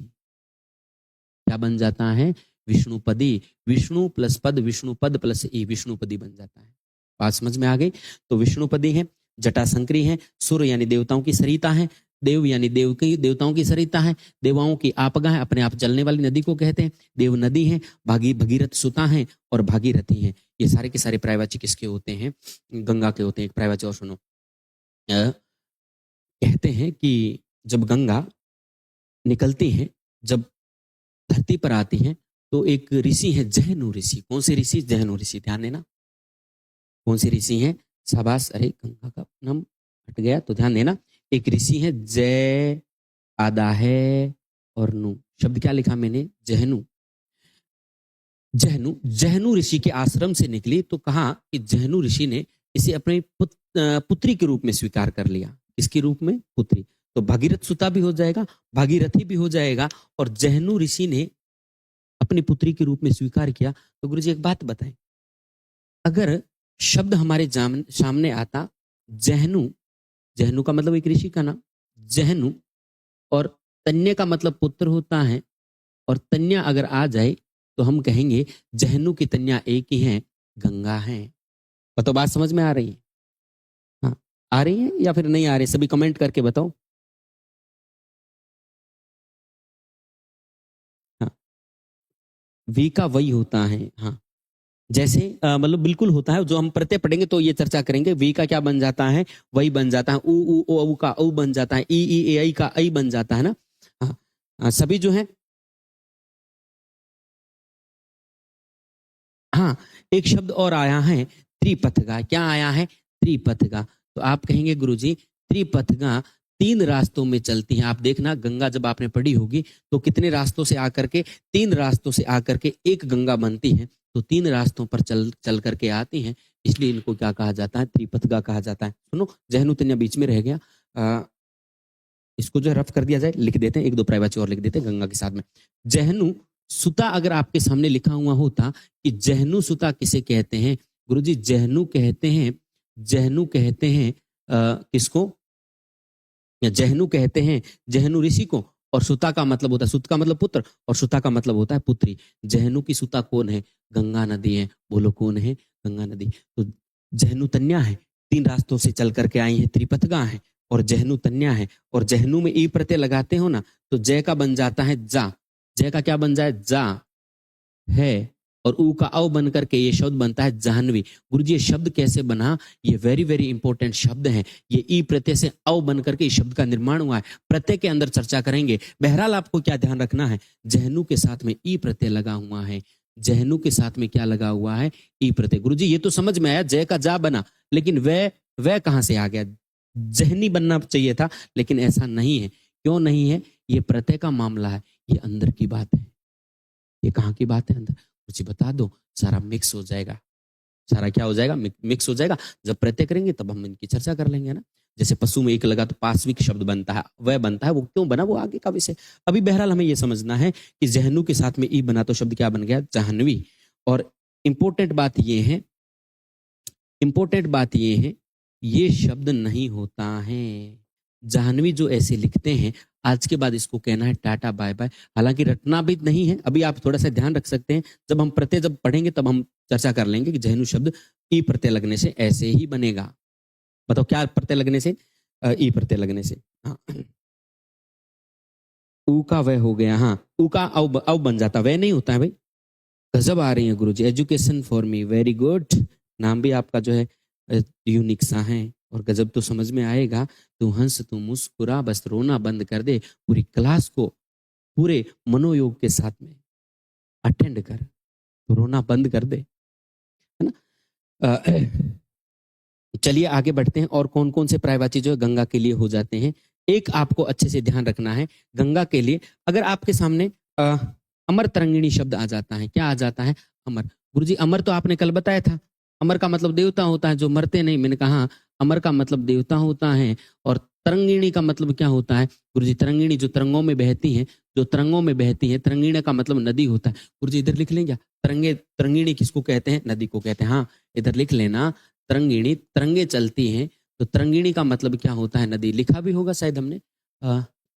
क्या बन जाता है? विष्णुपदी। विष्णु प्लस पद, विष्णुपद प्लस ई, विष्णुपदी बन जाता है। बात समझ में आ गई? तो विष्णुपदी है, जटाशंकरी है, सूर्य यानी देवताओं की सरिता है, देव यानी देवताओं की सरिता है, देवाओं की आपगा है, अपने आप चलने वाली नदी को कहते हैं, देव नदी है, भगीरथ सुता है और भागीरथी है। ये सारे के सारे पर्यायवाची किसके होते हैं? गंगा के होते हैं। एक पर्यायवाची और सुनो, कहते हैं कि जब गंगा निकलती है, जब धरती पर आती है, तो एक ऋषि है जहनु ऋषि। कौन से ऋषि? जहनु ऋषि। ध्यान देना, कौन से ऋषि हैं? शाबाश। अरे गंगा का नाम हट गया तो ध्यान देना। एक ऋषि है जय, आदा है और नु, शब्द क्या लिखा मैंने? जहनु। जहनु, जहनु ऋषि के आश्रम से निकली तो कहा कि जहनु ऋषि ने इसे अपनी पुत्री के रूप में स्वीकार कर लिया। इसके रूप में पुत्री, तो भागीरथ सुता भी हो जाएगा, भागीरथी भी हो जाएगा, और जहनु ऋषि ने अपनी पुत्री के रूप में स्वीकार किया। तो गुरुजी एक बात बताएं, अगर शब्द हमारे सामने आता जहनु, जहनु का मतलब एक ऋषि का नाम जहनु, और तन्य का मतलब पुत्र होता है, और तन्या अगर आ जाए तो हम कहेंगे जहनु की तन्या एक ही है, गंगा है। बताओ, बात समझ में आ रही है? हाँ, आ रही है या फिर नहीं आ रही? सभी कमेंट करके बताओ। हाँ, वी का वही होता है। हाँ, जैसे मतलब बिल्कुल होता है, जो हम प्रत्यय पढ़ेंगे तो ये चर्चा करेंगे। वी का क्या बन जाता है? वही बन जाता है। उ ओ का उ बन जाता है, ई ए आई का आई बन जाता है ना। हाँ, सभी जो है। हाँ, एक शब्द और आया है त्रिपथगा। क्या आया है? त्रिपथगा। तो आप कहेंगे गुरुजी त्रिपथगा 3 रास्तों में चलती है। आप देखना, गंगा जब आपने पढ़ी होगी तो कितने रास्तों से आकर के, 3 रास्तों से आकर के एक गंगा बनती है। तो 3 रास्तों पर चल करके आती हैं, इसलिए इनको क्या कहा जाता है? त्रिपथगा कहा जाता है। सुनो, जहनु तन्या बीच में रह गया, इसको जो रफ कर दिया जाए, लिख देते हैं, 1-2 प्राइवाची और लिख देते हैं गंगा के साथ में। जहनु सुता अगर आपके सामने लिखा हुआ होता कि जहनु सुता किसे कहते हैं? गुरुजी जहनु कहते हैं, जहनु कहते हैं किसको? जहनु कहते हैं जहनु ऋषि को, और सुता का मतलब होता है, सुत का मतलब पुत्र, और सुता का मतलब होता है पुत्री। जहनु की सुता कौन है? गंगा नदी है। बोलो कौन है? गंगा नदी। तो जहनु तन्या है, 3 रास्तों से चल करके आई है, त्रिपथगा है, और जहनु तन्या है। और जहनु में ई प्रत्यय लगाते हो ना, तो जय का बन जाता है जा। जय का क्या बन जाए? जा है, और ऊ का औ बन करके ये शब्द बनता है जाह्नवी। गुरुजी ये शब्द कैसे बना? ये वेरी वेरी इंपॉर्टेंट शब्द है। ये ई प्रत्यय से औ बन करके इस शब्द का निर्माण हुआ है। प्रत्यय के अंदर चर्चा करेंगे। बहरहाल आपको क्या ध्यान रखना है? जहनु के साथ में ई प्रत्यय लगा हुआ है। जहनु के साथ में क्या लगा हुआ है? ई प्रत्यय। गुरुजी ये तो समझ में आया, जय का जा बना, लेकिन वह कहां से आ गया? जहनी बनना चाहिए था, लेकिन ऐसा नहीं है। क्यों नहीं है? ये प्रत्यय का मामला है, ये अंदर की बात है। ये कहाँ की बात है? अंदर। मुझे बता दो, सारा मिक्स हो जाएगा। सारा क्या हो जाएगा? मिक्स हो जाएगा। जब प्रत्यय करेंगे तब हम इनकी चर्चा कर लेंगे ना। जैसे पशु में एक लगा तो पाश्विक शब्द बनता है, वह बनता है, वो क्यों बना वो आगे का विषय। अभी बहरहाल हमें यह समझना है कि जहनु के साथ में ई बना तो शब्द क्या बन गया? जाह्नवी। और इंपॉर्टेंट बात यह है, इंपॉर्टेंट बात यह है, ये शब्द नहीं होता है। जाह्नवी जो ऐसे लिखते हैं, आज के बाद इसको कहना है टाटा बाय बाय। हालांकि रटना भी नहीं है, अभी आप थोड़ा सा ध्यान रख सकते हैं। जब हम प्रत्यय जब पढ़ेंगे तब हम चर्चा कर लेंगे कि जहनु शब्द ई प्रत्यय लगने से ऐसे ही बनेगा। बताओ क्या प्रत्यय लगने से? ई प्रत्यय लगने से। हाँ, ऊ का वह हो गया। हाँ, ऊ का औ बन जाता, वह नहीं होता है भाई। गजब आ रही है गुरुजी, education for me, very good. नाम भी आपका जो है यूनिक सा है, और गजब तो समझ में आएगा। तू हंस, तू मुस्कुरा, बस रोना बंद कर दे। पूरी क्लास को पूरे मनोयोग के साथ में अटेंड कर, तो रोना बंद कर दे, है ना। चलिए आगे बढ़ते हैं। और कौन कौन से पर्यायवाची जो है गंगा के लिए हो जाते हैं, एक आपको अच्छे से ध्यान रखना है। गंगा के लिए अगर आपके सामने अमर तरंगिणी शब्द आ जाता है, क्या आ जाता है? अमर। गुरुजी अमर तो आपने कल बताया था, अमर का मतलब देवता होता है जो मरते नहीं। मैंने कहा अमर का मतलब देवता होता है। और तरंगिणी का मतलब क्या होता है? गुरुजी तरंगिणी जो तरंगों में बहती हैं, जो तरंगों में बहती हैं। तरंगिणी का मतलब नदी होता है। गुरुजी इधर लिख लें क्या? तरंगे तरंगिणी किसको कहते हैं? नदी को कहते हैं। हाँ इधर लिख लेना, तरंगिणी, तरंगे चलती हैं तो तरंगिणी का मतलब क्या होता है? नदी। लिखा भी होगा शायद हमने,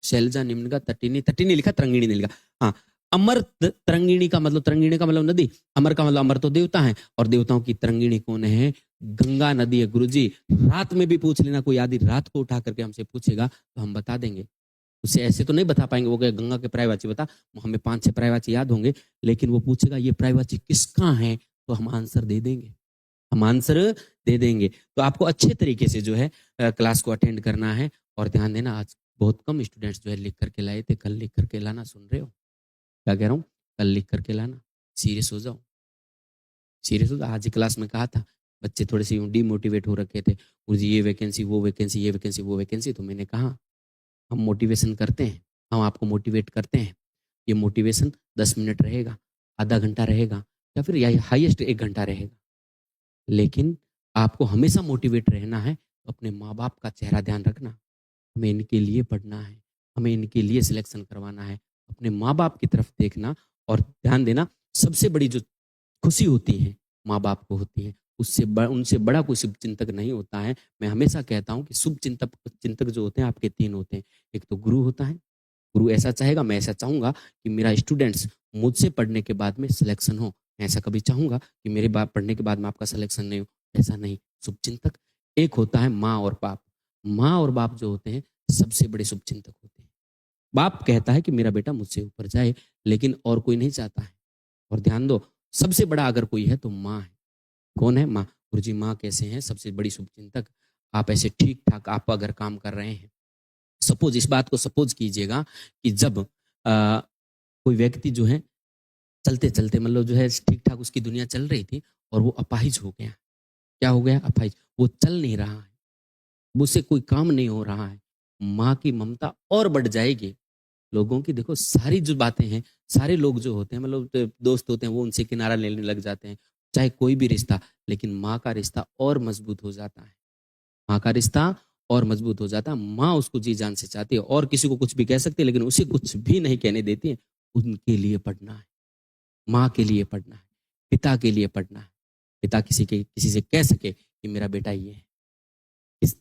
शैलजा निम्न का तटिनी, तटिनी लिखा, तरंगिणी नहीं लिखा। हाँ, अमर तरंगिणी का मतलब, तरंगिणी का मतलब नदी, अमर का मतलब अमर तो देवता है, और देवताओं की तरंगिणी कौन है? गंगा नदी है। गुरुजी रात में भी पूछ लेना, कोई आदि रात को उठा करके हमसे पूछेगा तो हम बता देंगे। उसे ऐसे तो नहीं बता पाएंगे, वो कहे गंगा के पर्यायवाची बता, हमें 5-6 पर्यायवाची याद होंगे, लेकिन वो पूछेगा ये पर्यायवाची किसका है, तो हम आंसर दे देंगे, हम आंसर दे देंगे। तो आपको अच्छे तरीके से जो है क्लास को अटेंड करना है। और ध्यान देना, आज बहुत कम स्टूडेंट्स जो है लिख करके लाए थे, कल लिख करके लाना। सुन रहे हो क्या कह रहा हूँ? कल लिख करके लाना, सीरियस हो जाओ, सीरियस हो जाओ। आज ही क्लास में कहा था, बच्चे थोड़े से डिमोटिवेट हो रखे थे, मुझे ये वैकेंसी वो वैकेंसी, ये वैकेंसी वो वैकेंसी। तो मैंने कहा हम मोटिवेशन करते हैं, हम आपको मोटिवेट करते हैं। ये मोटिवेशन 10 मिनट रहेगा, आधा घंटा रहेगा, या फिर हाईएस्ट 1 घंटा रहेगा, लेकिन आपको हमेशा मोटिवेट रहना है। तो अपने माँ बाप का चेहरा ध्यान रखना, हमें इनके लिए पढ़ना है, हमें इनके लिए सिलेक्शन करवाना है। अपने माँ बाप की तरफ देखना, और ध्यान देना, सबसे बड़ी जो खुशी होती है माँ बाप को होती है, उनसे बड़ा कोई शुभ चिंतक नहीं होता है। मैं हमेशा कहता हूँ कि शुभ चिंतक चिंतक जो होते हैं आपके 3 होते हैं। एक तो गुरु होता है, गुरु ऐसा चाहेगा, मैं ऐसा चाहूंगा कि मेरा स्टूडेंट्स मुझसे पढ़ने के बाद में सिलेक्शन हो। ऐसा कभी चाहूंगा कि मेरे बाप पढ़ने के बाद में आपका सिलेक्शन नहीं हो, ऐसा नहीं। शुभ चिंतक एक होता है माँ और बाप। माँ और बाप जो होते हैं सबसे बड़े शुभ चिंतक होते हैं। बाप कहता है कि मेरा बेटा मुझसे ऊपर जाए, लेकिन और कोई नहीं चाहता है। और ध्यान दो, सबसे बड़ा अगर कोई है तो माँ है। कौन है? माँ। गुरुजी माँ कैसे हैं? सबसे बड़ी शुभ चिंतक। आप ऐसे ठीक ठाक आप अगर काम कर रहे हैं, सपोज इस बात को सपोज कीजिएगा कि जब कोई व्यक्ति जो है चलते चलते, मतलब जो है ठीक ठाक उसकी दुनिया चल रही थी, और वो अपाहिज हो गया। क्या हो गया? अपाहिज। वो चल नहीं रहा है, मुझसे कोई काम नहीं हो रहा है। माँ की ममता और बढ़ जाएगी। लोगों की देखो सारी जो बातें हैं, सारे लोग जो होते हैं, मतलब दोस्त होते हैं, वो उनसे किनारा लेने लग जाते हैं, चाहे कोई भी रिश्ता, लेकिन माँ का रिश्ता और मजबूत हो जाता है। माँ का रिश्ता और मजबूत हो जाता है। माँ उसको जी जान से चाहती है, और किसी को कुछ भी कह सकती है, लेकिन उसे कुछ भी नहीं कहने देती है। उनके लिए पढ़ना है, माँ के लिए पढ़ना है, पिता के लिए पढ़ना है। पिता किसी से कह सके कि मेरा बेटा ये है,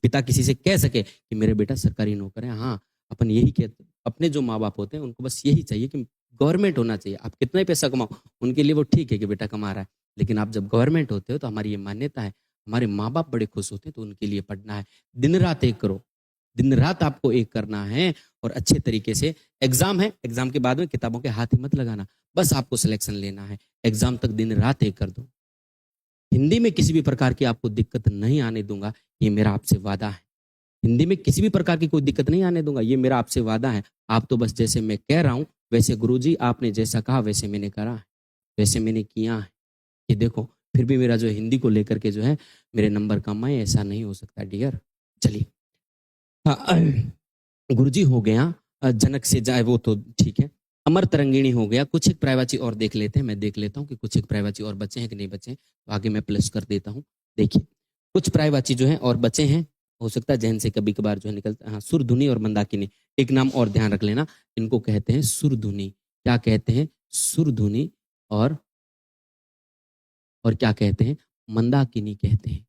पिता किसी से कह सके कि मेरे बेटा सरकारी नौकर है। हाँ, अपन यही कहते, अपने जो माँ बाप होते हैं उनको बस यही चाहिए कि गवर्नमेंट होना चाहिए। आप कितना ही पैसा कमाओ, उनके लिए वो ठीक है कि बेटा कमा रहा है, लेकिन आप जब गवर्नमेंट होते हो तो हमारी ये मान्यता है, हमारे माँ बाप बड़े खुश होते हैं, तो उनके लिए पढ़ना है। दिन रात एक करो, दिन रात आपको एक करना है, और अच्छे तरीके से। एग्जाम है, एग्जाम के बाद में किताबों के हाथ ही मत लगाना, बस आपको सिलेक्शन लेना है। एग्जाम तक दिन रात एक कर दो। हिंदी में किसी भी प्रकार की आपको दिक्कत नहीं आने दूंगा, ये मेरा आपसे वादा है। हिंदी में किसी भी प्रकार की कोई दिक्कत नहीं आने दूंगा, ये मेरा आपसे वादा है। आप तो बस जैसे मैं कह रहा हूं वैसे, गुरुजी आपने जैसा कहा वैसे मैंने करा है, वैसे मैंने किया है। ये देखो, फिर भी मेरा जो हिंदी को लेकर के जो है मेरे नंबर कम आए, ऐसा नहीं हो सकता डियर। चलिए, हाँ, गुरुजी हो गया, जनक से जाए वो तो ठीक है। अमर तरंगिणी हो गया। कुछ एक प्रायवाची और देख लेते हैं, मैं देख लेता हूँ कि कुछ एक प्रायवाची और बचे हैं कि नहीं बचे हैं, तो आगे मैं प्लस कर देता हूँ। देखिए, कुछ प्रायवाची जो है और बचे हैं, हो सकता है जहन से कभी कभार जो है निकलता है। हाँ, सुरधुनी और मंदाकिनी, एक नाम और ध्यान रख लेना, इनको कहते हैं सुरधुनी। क्या कहते हैं? सुरधुनी। और क्या कहते हैं? मंदाकिनी कहते हैं।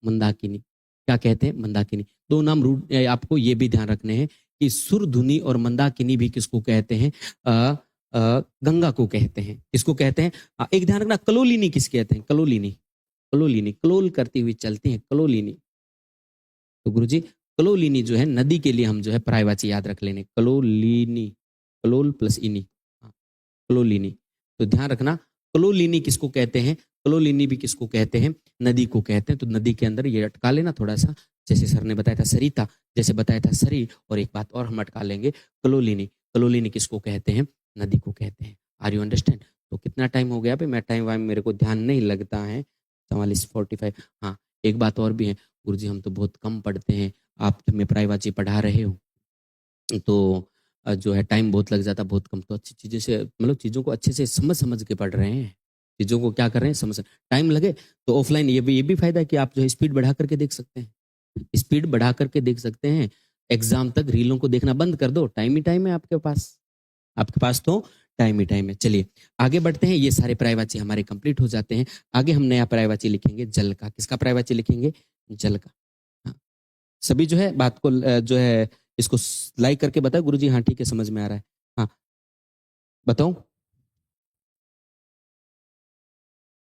मंदाकिनी क्या कहते हैं? मंदाकिनी। दो नाम आपको ये भी ध्यान रखने हैं कि सुरधुनी और मंदाकिनी भी किसको कहते हैं? गंगा को कहते हैं। किसको कहते हैं? एक ध्यान रखना, कलोलिनी किस कहते हैं? कलोलिनी, कलोलिनी, कलोल करती हुई चलती है, कलोलिनी। तो गुरुजी कलोलिनी जो है नदी के लिए हम जो है प्रायवाची याद रख लेने, कलोलिनी, कलोल प्लस इनी, हाँ, कलोलिनी। तो ध्यान रखना, कलोलिनी किसको कहते हैं? कलोलिनी भी किसको कहते हैं? नदी को कहते हैं। तो नदी के अंदर ये अटका लेना थोड़ा सा, जैसे सर ने बताया था सरिता, जैसे बताया था सरी, और एक बात और हम अटका लेंगे, कलोलिनी। कलोलिनी किसको कहते हैं? नदी को कहते हैं। Are you understand? तो कितना टाइम हो गया भाई? मैं टाइम वाइम मेरे को ध्यान नहीं लगता है, 44:45। हाँ, एक बात और भी है, गुरुजी हम तो बहुत कम पढ़ते हैं, आप हमें प्रायवाची पढ़ा रहे हो, तो जो है टाइम बहुत लग जाता, बहुत कम। तो अच्छी चीजें से, मतलब चीजों को अच्छे से समझ समझ के पढ़ रहे हैं, चीजों को क्या कर रहे हैं समझ। टाइम लगे तो ऑफलाइन ये भी फायदा है कि आप जो है स्पीड बढ़ा करके देख सकते हैं, स्पीड बढ़ा करके देख सकते हैं। एग्जाम तक रीलों को देखना बंद कर दो, टाइम ही टाइम है आपके पास तो टाइम ही टाइम है। चलिए आगे बढ़ते हैं, ये सारे पर्यायवाची हमारे कंप्लीट हो जाते हैं। आगे हम नया पर्यायवाची लिखेंगे जल का। किसका पर्यायवाची लिखेंगे? जल का। हाँ, सभी जो है बात को जो है इसको लाइक करके बताओ गुरुजी हाँ ठीक है समझ में आ रहा है। हाँ बताओ।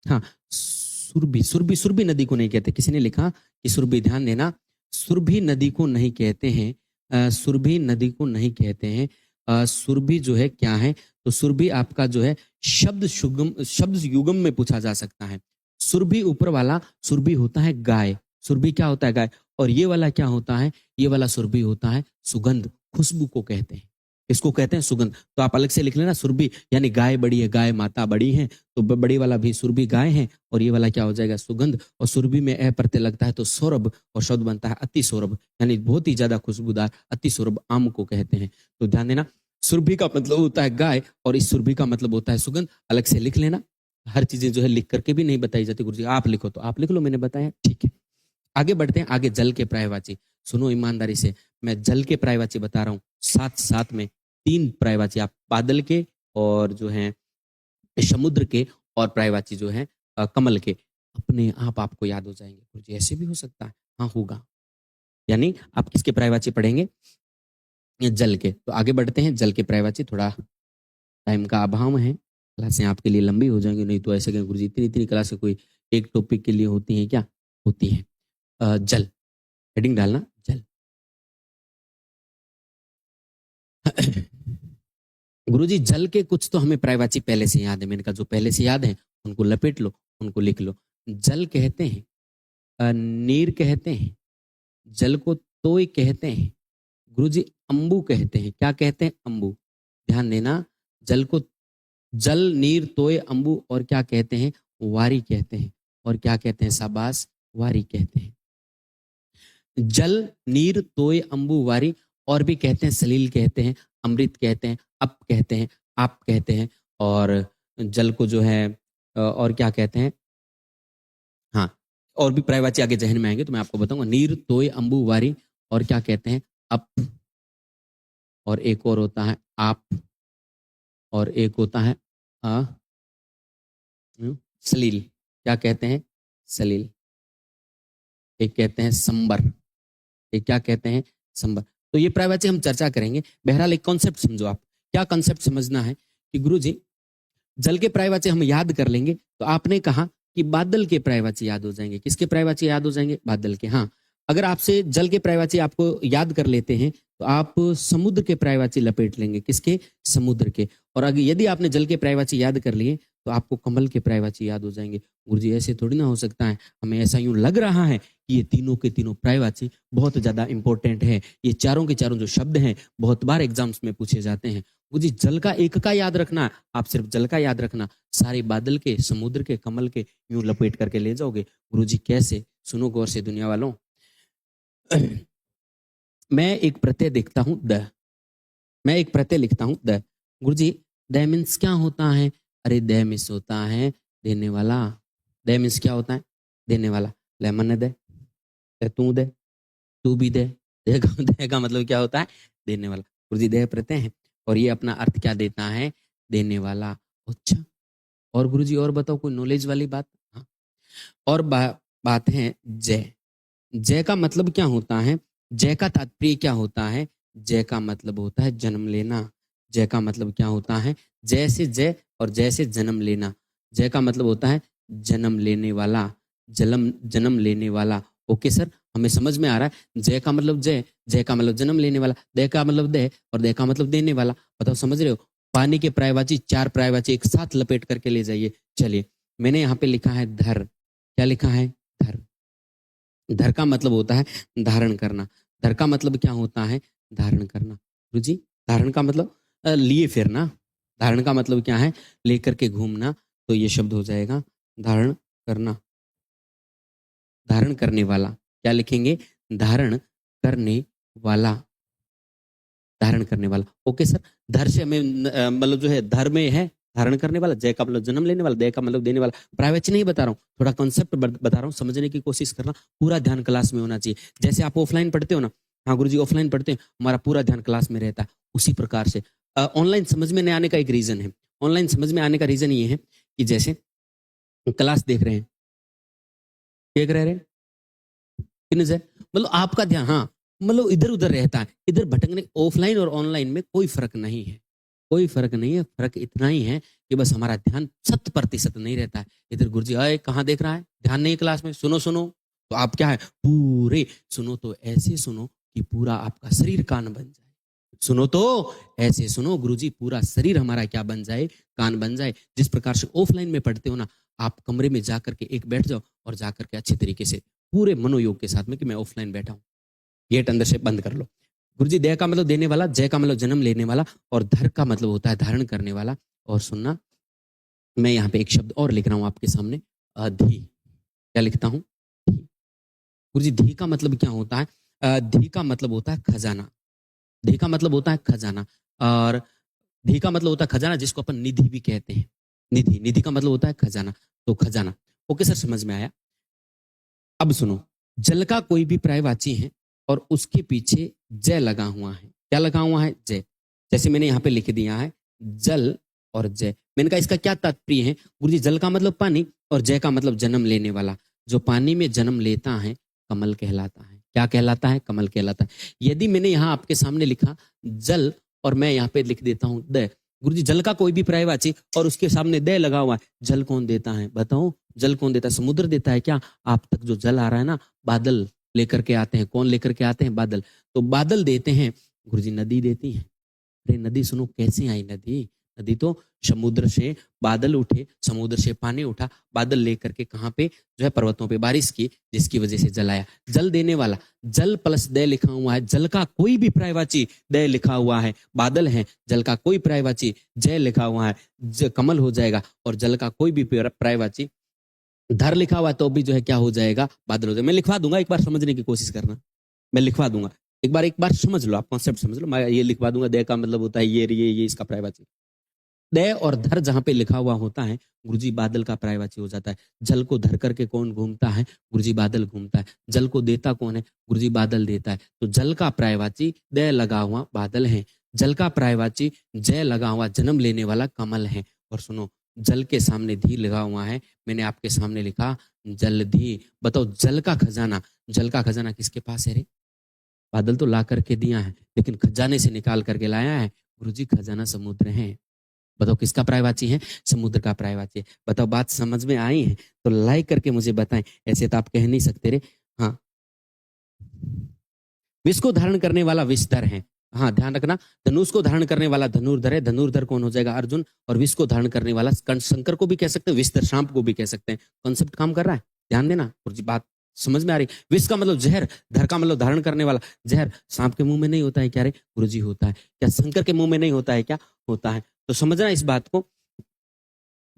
हाँ, सुरभि सुरभि सुरभि नदी को नहीं कहते। किसी ने लिखा कि सुरभि, ध्यान देना, सुरभि नदी को नहीं कहते हैं। सुरभि नदी को नहीं कहते हैं। सुरभि जो है क्या है? तो सुरभि आपका जो है शब्द युगम में पूछा जा सकता है। सुरभि ऊपर वाला सुरभि होता है गाय, सुरभि क्या होता है? गाय। और ये वाला क्या होता है? ये वाला सुरभि होता है सुगंध, खुशबू को कहते हैं। इसको कहते हैं सुगंध। तो आप अलग से लिख लेना सुरभि, यानी गाय बड़ी है, गाय माता बड़ी है, तो बड़ी वाला भी सुरभि गाय है, और ये वाला क्या हो जाएगा? सुगंध। और सुरभि में ए प्रत्यय लगता है तो सौरभ, और शब्द बनता है अति सौरभ, यानी बहुत ही ज्यादा खुशबूदार अति सौरभ आम को कहते हैं। तो ध्यान देना, सुरभि का मतलब होता है गाय और इस सुरभि का मतलब होता है सुगंध। अलग से लिख लेना। हर चीजें जो है लिख करके भी नहीं बताई जाती गुरुजी, आप लिखो तो आप लिख लो, मैंने बताया ठीक है। आगे बढ़ते हैं। आगे जल के पर्यायवाची सुनो ईमानदारी से, मैं जल के पर्यायवाची बता रहा हूँ, साथ साथ में 3 पर्यायवाची आप बादल के और जो है समुद्र के और पर्यायवाची जो है कमल के, अपने आप आपको याद हो जाएंगे। गुरुजी ऐसे भी हो सकता है? हाँ होगा। यानी आप किसके पर्यायवाची पढ़ेंगे? जल के। तो आगे बढ़ते हैं, जल के पर्यायवाची। थोड़ा टाइम का अभाव है, क्लासें आपके लिए लंबी हो जाएंगी, नहीं तो ऐसे कहें गुरुजी इतनी इतनी क्लासें कोई एक टॉपिक के लिए होती हैं क्या? होती है। जल, हेडिंग डालना जल। गुरुजी जल के कुछ तो हमें पर्यायवाची पहले से याद है। मैंने कहा जो पहले से याद है उनको लपेट लो, उनको लिख लो। जल कहते हैं, नीर कहते हैं, जल को तोय कहते हैं, गुरुजी अंबु कहते हैं। क्या कहते हैं? अंबु। ध्यान देना, जल को जल नीर तोय अंबु, और क्या कहते हैं? वारी कहते हैं। और क्या कहते हैं? शाबाश, वारी कहते हैं। जल नीर तोय अंबु वारी, और भी कहते हैं सलील कहते हैं, अमृत कहते हैं, अप कहते हैं, आप कहते हैं। और जल को जो है और क्या कहते हैं? हाँ, और भी पर्यायवाची आगे जहन में आएंगे तो मैं आपको बताऊंगा। नीर तोय अंबु वारी, और क्या कहते हैं? अप। और एक और होता है आप, और एक होता है अ सलील। क्या कहते हैं? सलील। एक कहते हैं संबर। एक क्या कहते हैं? संबर। तो ये पर्यायवाची हम चर्चा करेंगे। बहरहाल एक कॉन्सेप्ट समझो आप। क्या कॉन्सेप्ट समझना है कि गुरुजी जल के पर्यायवाची हम याद कर लेंगे, तो आपने कहा कि बादल के पर्यायवाची याद हो जाएंगे। किसके पर्यायवाची याद हो जाएंगे? बादल के। हाँ, अगर आपसे जल के पर्यायवाची आपको याद कर लेते हैं तो आप समुद्र के पर्यायवाची लपेट लेंगे। किसके? समुद्र के। और अगर यदि आपने जल के पर्यायवाची याद कर लिए तो आपको कमल के पर्यायवाची याद हो जाएंगे। गुरुजी ऐसे थोड़ी ना हो सकता है, हमें ऐसा यूं लग रहा है कि ये तीनों के तीनों पर्यायवाची बहुत ज्यादा इंपॉर्टेंट है। ये चारों के चारों जो शब्द हैं बहुत बार एग्जाम्स में पूछे जाते हैं। गुरुजी जल का एक का याद रखना, आप सिर्फ जल का याद रखना, सारे बादल के, समुद्र के, कमल के यूं लपेट करके ले जाओगे। गुरुजी कैसे? सुनो गौर से दुनिया वालों। मैं एक प्रत्यय देखता हूं द, मैं एक प्रत्यय लिखता हूं द। गुरुजी द मीन्स क्या होता है? अरे द मीन्स होता है देने वाला। द मीन्स क्या होता है? देने वाला। लेमन दे, तू दे, तू भी दे। दे का मतलब क्या होता है? देने वाला। गुरुजी दे प्रत्यय है और ये अपना अर्थ क्या देता है? देने वाला। अच्छा, और गुरुजी और बताओ कोई नॉलेज वाली बात? हाँ, और बात है जय। जय का मतलब क्या होता है? जय का तात्पर्य क्या होता है? जय का मतलब होता है जन्म लेना। जय का मतलब क्या होता है? जय से जय और जय से जन्म लेना। जय का मतलब होता है जन्म लेने वाला, जन्म लेने वाला। ओके सर, हमें समझ में आ रहा है। जय का मतलब जय, जय का मतलब जन्म लेने वाला, दय का मतलब दे, और दय का मतलब देने वाला। बताओ समझ रहे हो? पानी के पर्यायवाची, 4 पर्यायवाची एक साथ लपेट करके ले जाइए। चलिए, मैंने यहाँ पे लिखा है धर। क्या लिखा है? धर। धर का मतलब होता है धारण करना। धर का मतलब क्या होता है? धारण करना। गुरुजी धारण का मतलब लिए फिरना। धारण का मतलब क्या है? लेकर के घूमना। तो ये शब्द हो जाएगा धारण करना, धारण करने वाला। क्या लिखेंगे? धारण करने वाला, धारण करने वाला। ओके सर, धर से हमें मतलब जो है धर में है, धारण करने वाला, जय का मतलब जन्म लेने वाला, दय का मतलब देने वाला। प्राइवेट नहीं बता रहा हूँ, थोड़ा कॉन्सेप्ट बता रहा हूँ, समझने की कोशिश करना। पूरा ध्यान क्लास में होना चाहिए। जैसे आप ऑफलाइन पढ़ते हो ना, हाँ गुरुजी ऑफलाइन पढ़ते हैं, हमारा पूरा ध्यान क्लास में रहता है, उसी प्रकार से ऑनलाइन समझ में नहीं आने का एक रीजन है। ऑनलाइन समझ में आने का रीजन ये है कि जैसे क्लास देख रहे हैं किन से, मतलब आपका ध्यान, हाँ मतलब इधर उधर रहता है, इधर भटकने। ऑफलाइन और ऑनलाइन में कोई फर्क नहीं है, कोई फर्क नहीं है। फर्क इतना ही है कि बस हमारा ध्यान 100% नहीं रहता है इधर। गुरुजी आए कहाँ देख रहा है, ध्यान नहीं क्लास में, सुनो सुनो। तो आप क्या है, पूरे सुनो, तो ऐसे सुनो कि पूरा आपका शरीर कान बन जाए। सुनो तो ऐसे सुनो गुरुजी, पूरा शरीर हमारा क्या बन जाए, कान बन जाए। जिस प्रकार से ऑफलाइन में पढ़ते हो ना, आप कमरे में जाकर के एक बैठ जाओ और जाकर के अच्छे तरीके से पूरे मनोयोग के साथ में कि मैं ऑफलाइन बैठा हूं, गेट अंदर से बंद कर लो। गुरुजी दया का मतलब देने वाला, जय का मतलब जन्म लेने वाला, और धर का मतलब होता है धारण करने वाला। और सुनना, मैं यहाँ पे एक शब्द और लिख रहा हूँ आपके सामने, धी। क्या लिखता हूँ, गुरुजी धी का मतलब क्या होता है? धी का मतलब होता है खजाना। धी का मतलब होता है खजाना, और धी का मतलब होता है खजाना, जिसको अपन निधि भी कहते हैं। निधि, निधि का मतलब होता है खजाना, तो खजाना। ओके सर, समझ में आया। अब सुनो, जल का कोई भी पर्यायवाची है और उसके पीछे जय लगा हुआ है। क्या लगा हुआ है? जय। जैसे मैंने यहाँ पे लिख दिया है जल और जय। मैंने कहा इसका क्या तात्पर्य है? गुरुजी जल का मतलब पानी और जय का मतलब जन्म लेने वाला। जो पानी में जन्म लेता है कमल कहलाता है। क्या कहलाता है? कमल कहलाता है। यदि मैंने यहाँ आपके सामने लिखा जल और मैं यहाँ पे लिख देता हूँ दय, गुरुजी जल का कोई भी पर्यायवाची और उसके सामने दय लगा हुआ है, जल कौन देता है बताओ? जल कौन देता है? समुद्र देता है क्या? आप तक जो जल आ रहा है ना, बादल लेकर के आते हैं। कौन लेकर के आते हैं? बादल। तो बादल देते हैं, गुरुजी नदी देती है। अरे नदी सुनो, कैसे आई नदी? नदी तो समुद्र से बादल उठे, समुद्र से पानी उठा, बादल लेकर के कहाँ पे, जो है पर्वतों पे बारिश की, जिसकी वजह से जल आया। जल देने वाला, जल प्लस दय लिखा हुआ है। जल का कोई भी पर्यायवाची दय लिखा हुआ है, बादल है। जल का कोई पर्यायवाची जय लिखा हुआ है, कमल हो जाएगा। और जल का कोई भी पर्यायवाची धर लिखा हुआ है तो भी जो है क्या हो जाएगा? बादल हो जाएगा। मैं लिखवा दूंगा, एक बार समझने की कोशिश करना। मैं लिखवा दूंगा, एक बार समझ लो, आप कॉन्सेप्ट समझ लो। मैं ये लिखवा दूंगा, दय का मतलब होता है ये इसका पर्यायवाची। दय और धर जहां पे लिखा हुआ होता है, गुरुजी बादल का पर्यायवाची हो जाता है। जल को धर करके कौन घूमता है? गुरुजी बादल घूमता है। जल को देता कौन है? गुरुजी बादल देता है। तो जल का पर्यायवाची दय लगा हुआ बादल है, जल का पर्यायवाची जय लगा हुआ जन्म लेने वाला कमल है। और सुनो, जल के सामने धी लगा हुआ है, मैंने आपके सामने लिखा जलधी। बताओ जल का खजाना, जल का खजाना किसके पास है रे? बादल तो ला करके दिया है, लेकिन खजाने से निकाल करके लाया है। गुरुजी खजाना समुद्र है। बताओ किसका पर्यायवाची है? समुद्र का पर्यायवाची है। बताओ बात समझ में आई है तो लाइक करके मुझे बताएं, ऐसे तो आप कह नहीं सकते रे। हाँ, विष को धारण करने वाला विषधर है। हाँ ध्यान रखना, धनुष को धारण करने वाला धनुर्धर है। धनुर्धर कौन हो जाएगा? अर्जुन। और विष को धारण करने वाला शंकर को भी कह सकते हैं, विषधर सांप को भी कह सकते हैं। कॉन्सेप्ट काम कर रहा है, ध्यान देना। गुरुजी बात समझ में आ रही? विष का मतलब जहर, धर का मतलब धारण करने वाला। जहर सांप के मुंह में नहीं होता है क्या रे? गुरुजी होता है। क्या शंकर के मुंह में नहीं होता है क्या? होता है। तो समझना इस बात को।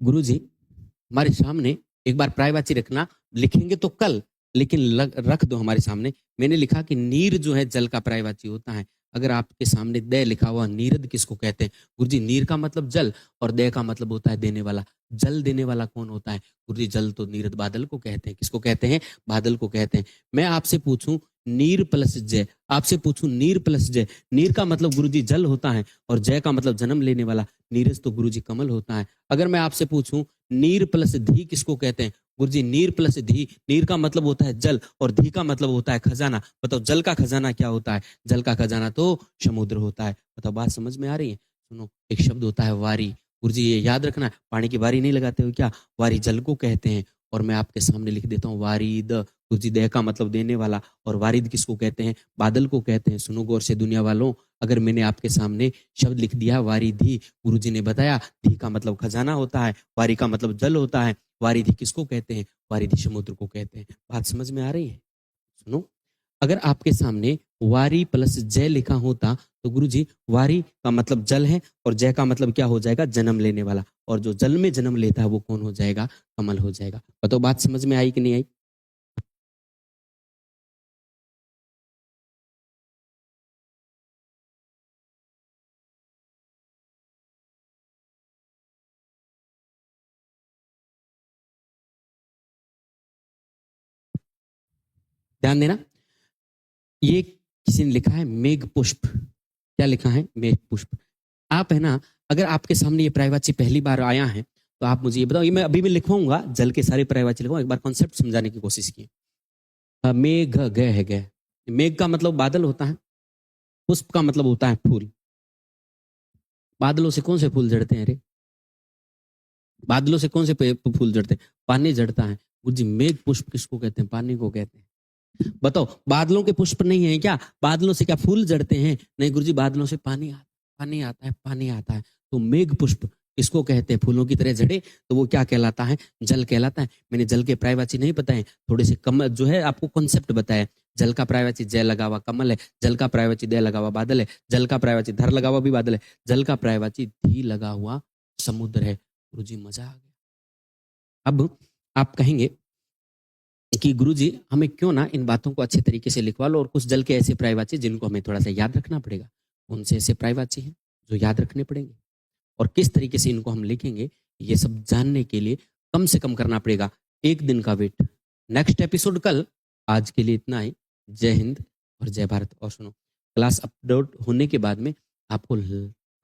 गुरुजी हमारे सामने एक बार पर्यायवाची रखना, लिखेंगे तो कल, लेकिन रख दो हमारे सामने। मैंने लिखा कि नीर जो है जल का पर्यायवाची होता है। अगर आपके सामने दय लिखा हुआ, नीरद किसको कहते हैं? गुरुजी नीर का मतलब जल और दय का मतलब होता है देने वाला। जल देने वाला कौन होता है? गुरुजी जल तो नीरद बादल को कहते हैं। किसको कहते हैं? बादल को कहते हैं। मैं आपसे पूछूं नीर प्लस जय, आपसे पूछूं नीर प्लस जय, नीर का मतलब गुरुजी जल होता है और जय का मतलब जन्म लेने वाला। नीरज तो गुरुजी कमल होता है। अगर मैं आपसे पूछूं नीर प्लस धी किसको कहते हैं? गुरुजी नीर प्लस धी, नीर का मतलब होता है जल और धी का मतलब होता है खजाना। बताओ जल का खजाना क्या होता है? जल का खजाना तो समुद्र होता है। बताओ बात समझ में आ रही है? सुनो, एक शब्द होता है वारी। गुरुजी ये याद रखना, पानी की वारी नहीं लगाते हो क्या? वारी जल को कहते हैं। और मैं आपके सामने लिख देता हूँ वारीद। गुरुजी दया का मतलब देने वाला, और वारिद किसको कहते हैं? बादल को कहते हैं। सुनो गौर से दुनिया वालों, अगर मैंने आपके सामने शब्द लिख दिया वारीधी, गुरुजी ने बताया धी का मतलब खजाना होता है, वारी का मतलब जल होता है। वारिधि किसको कहते हैं? वारिधि समुद्र को कहते हैं। बात समझ में आ रही है? सुनो, अगर आपके सामने वारी प्लस जय लिखा होता तो गुरुजी वारी का मतलब जल है और जय का मतलब क्या हो जाएगा? जन्म लेने वाला। और जो जल में जन्म लेता है वो कौन हो जाएगा? कमल हो जाएगा। बताओ बात समझ में आई कि नहीं आई? ध्यान देना, ये किसी ने लिखा है मेघ पुष्प। क्या लिखा है? मेघ पुष्प। आप है ना, अगर आपके सामने ये पर्यायवाची पहली बार आया है तो आप मुझे ये बताओ, ये मैं अभी भी लिखवाऊंगा, जल के सारे पर्यायवाची लिखवाऊंगा, एक बार कॉन्सेप्ट समझाने की कोशिश की। मेघ गए है गए, मेघ का मतलब बादल होता है, पुष्प का मतलब होता है फूल। बादलों से कौन से फूल जड़ते हैं रे? बादलों से कौन से फूल जड़ते हैं? पानी जड़ता है। गुरुजी मेघ पुष्प किसको कहते हैं? पानी को कहते हैं। बताओ, बादलों के पुष्प नहीं है क्या? बादलों से क्या फूल जड़ते हैं? नहीं गुरुजी, बादलों से पानी आता है, पानी आता है। तो मेघ पुष्प इसको कहते हैं, फूलों की तरह जड़े, तो वो क्या कहलाता है? जल कहलाता है। मैंने जल के पर्यायवाची नहीं बताए, थोड़े से कम जो है आपको कॉन्सेप्ट बताया। जल का पर्यायवाची जय लगा हुआ कमल है, जल का पर्यायवाची दय लगा हुआ बादल है, जल का पर्यायवाची धर लगा हुआ भी बादल है, जल का पर्यायवाची धी लगा हुआ समुद्र है। गुरुजी मजा आ गया। अब आप कहेंगे कि गुरुजी हमें क्यों ना इन बातों को अच्छे तरीके से लिखवा लो, और कुछ जल के ऐसे पर्यायवाची जिनको हमें थोड़ा सा याद रखना पड़ेगा। कौन से ऐसे पर्यायवाची हैं जो याद रखने पड़ेंगे, और किस तरीके से इनको हम लिखेंगे, ये सब जानने के लिए कम से कम करना पड़ेगा एक दिन का वेट। नेक्स्ट एपिसोड कल। आज के लिए इतना ही। जय हिंद और जय भारत। और सुनो, क्लास अपलोड होने के बाद में आपको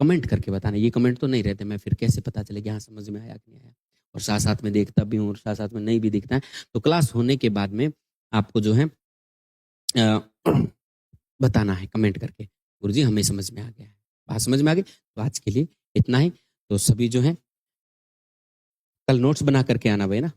कमेंट करके बताना। ये कमेंट तो नहीं रहते, मैं फिर कैसे पता चलेगा हाँ समझ में आया कि नहीं आया, और साथ साथ में देखता भी हूँ और साथ साथ में नहीं भी दिखता है। तो क्लास होने के बाद में आपको जो है बताना है कमेंट करके, गुरुजी हमें समझ में आ गया है, बात समझ में आ गई। तो आज के लिए इतना ही। तो सभी जो है कल नोट्स बना करके आना भाई ना।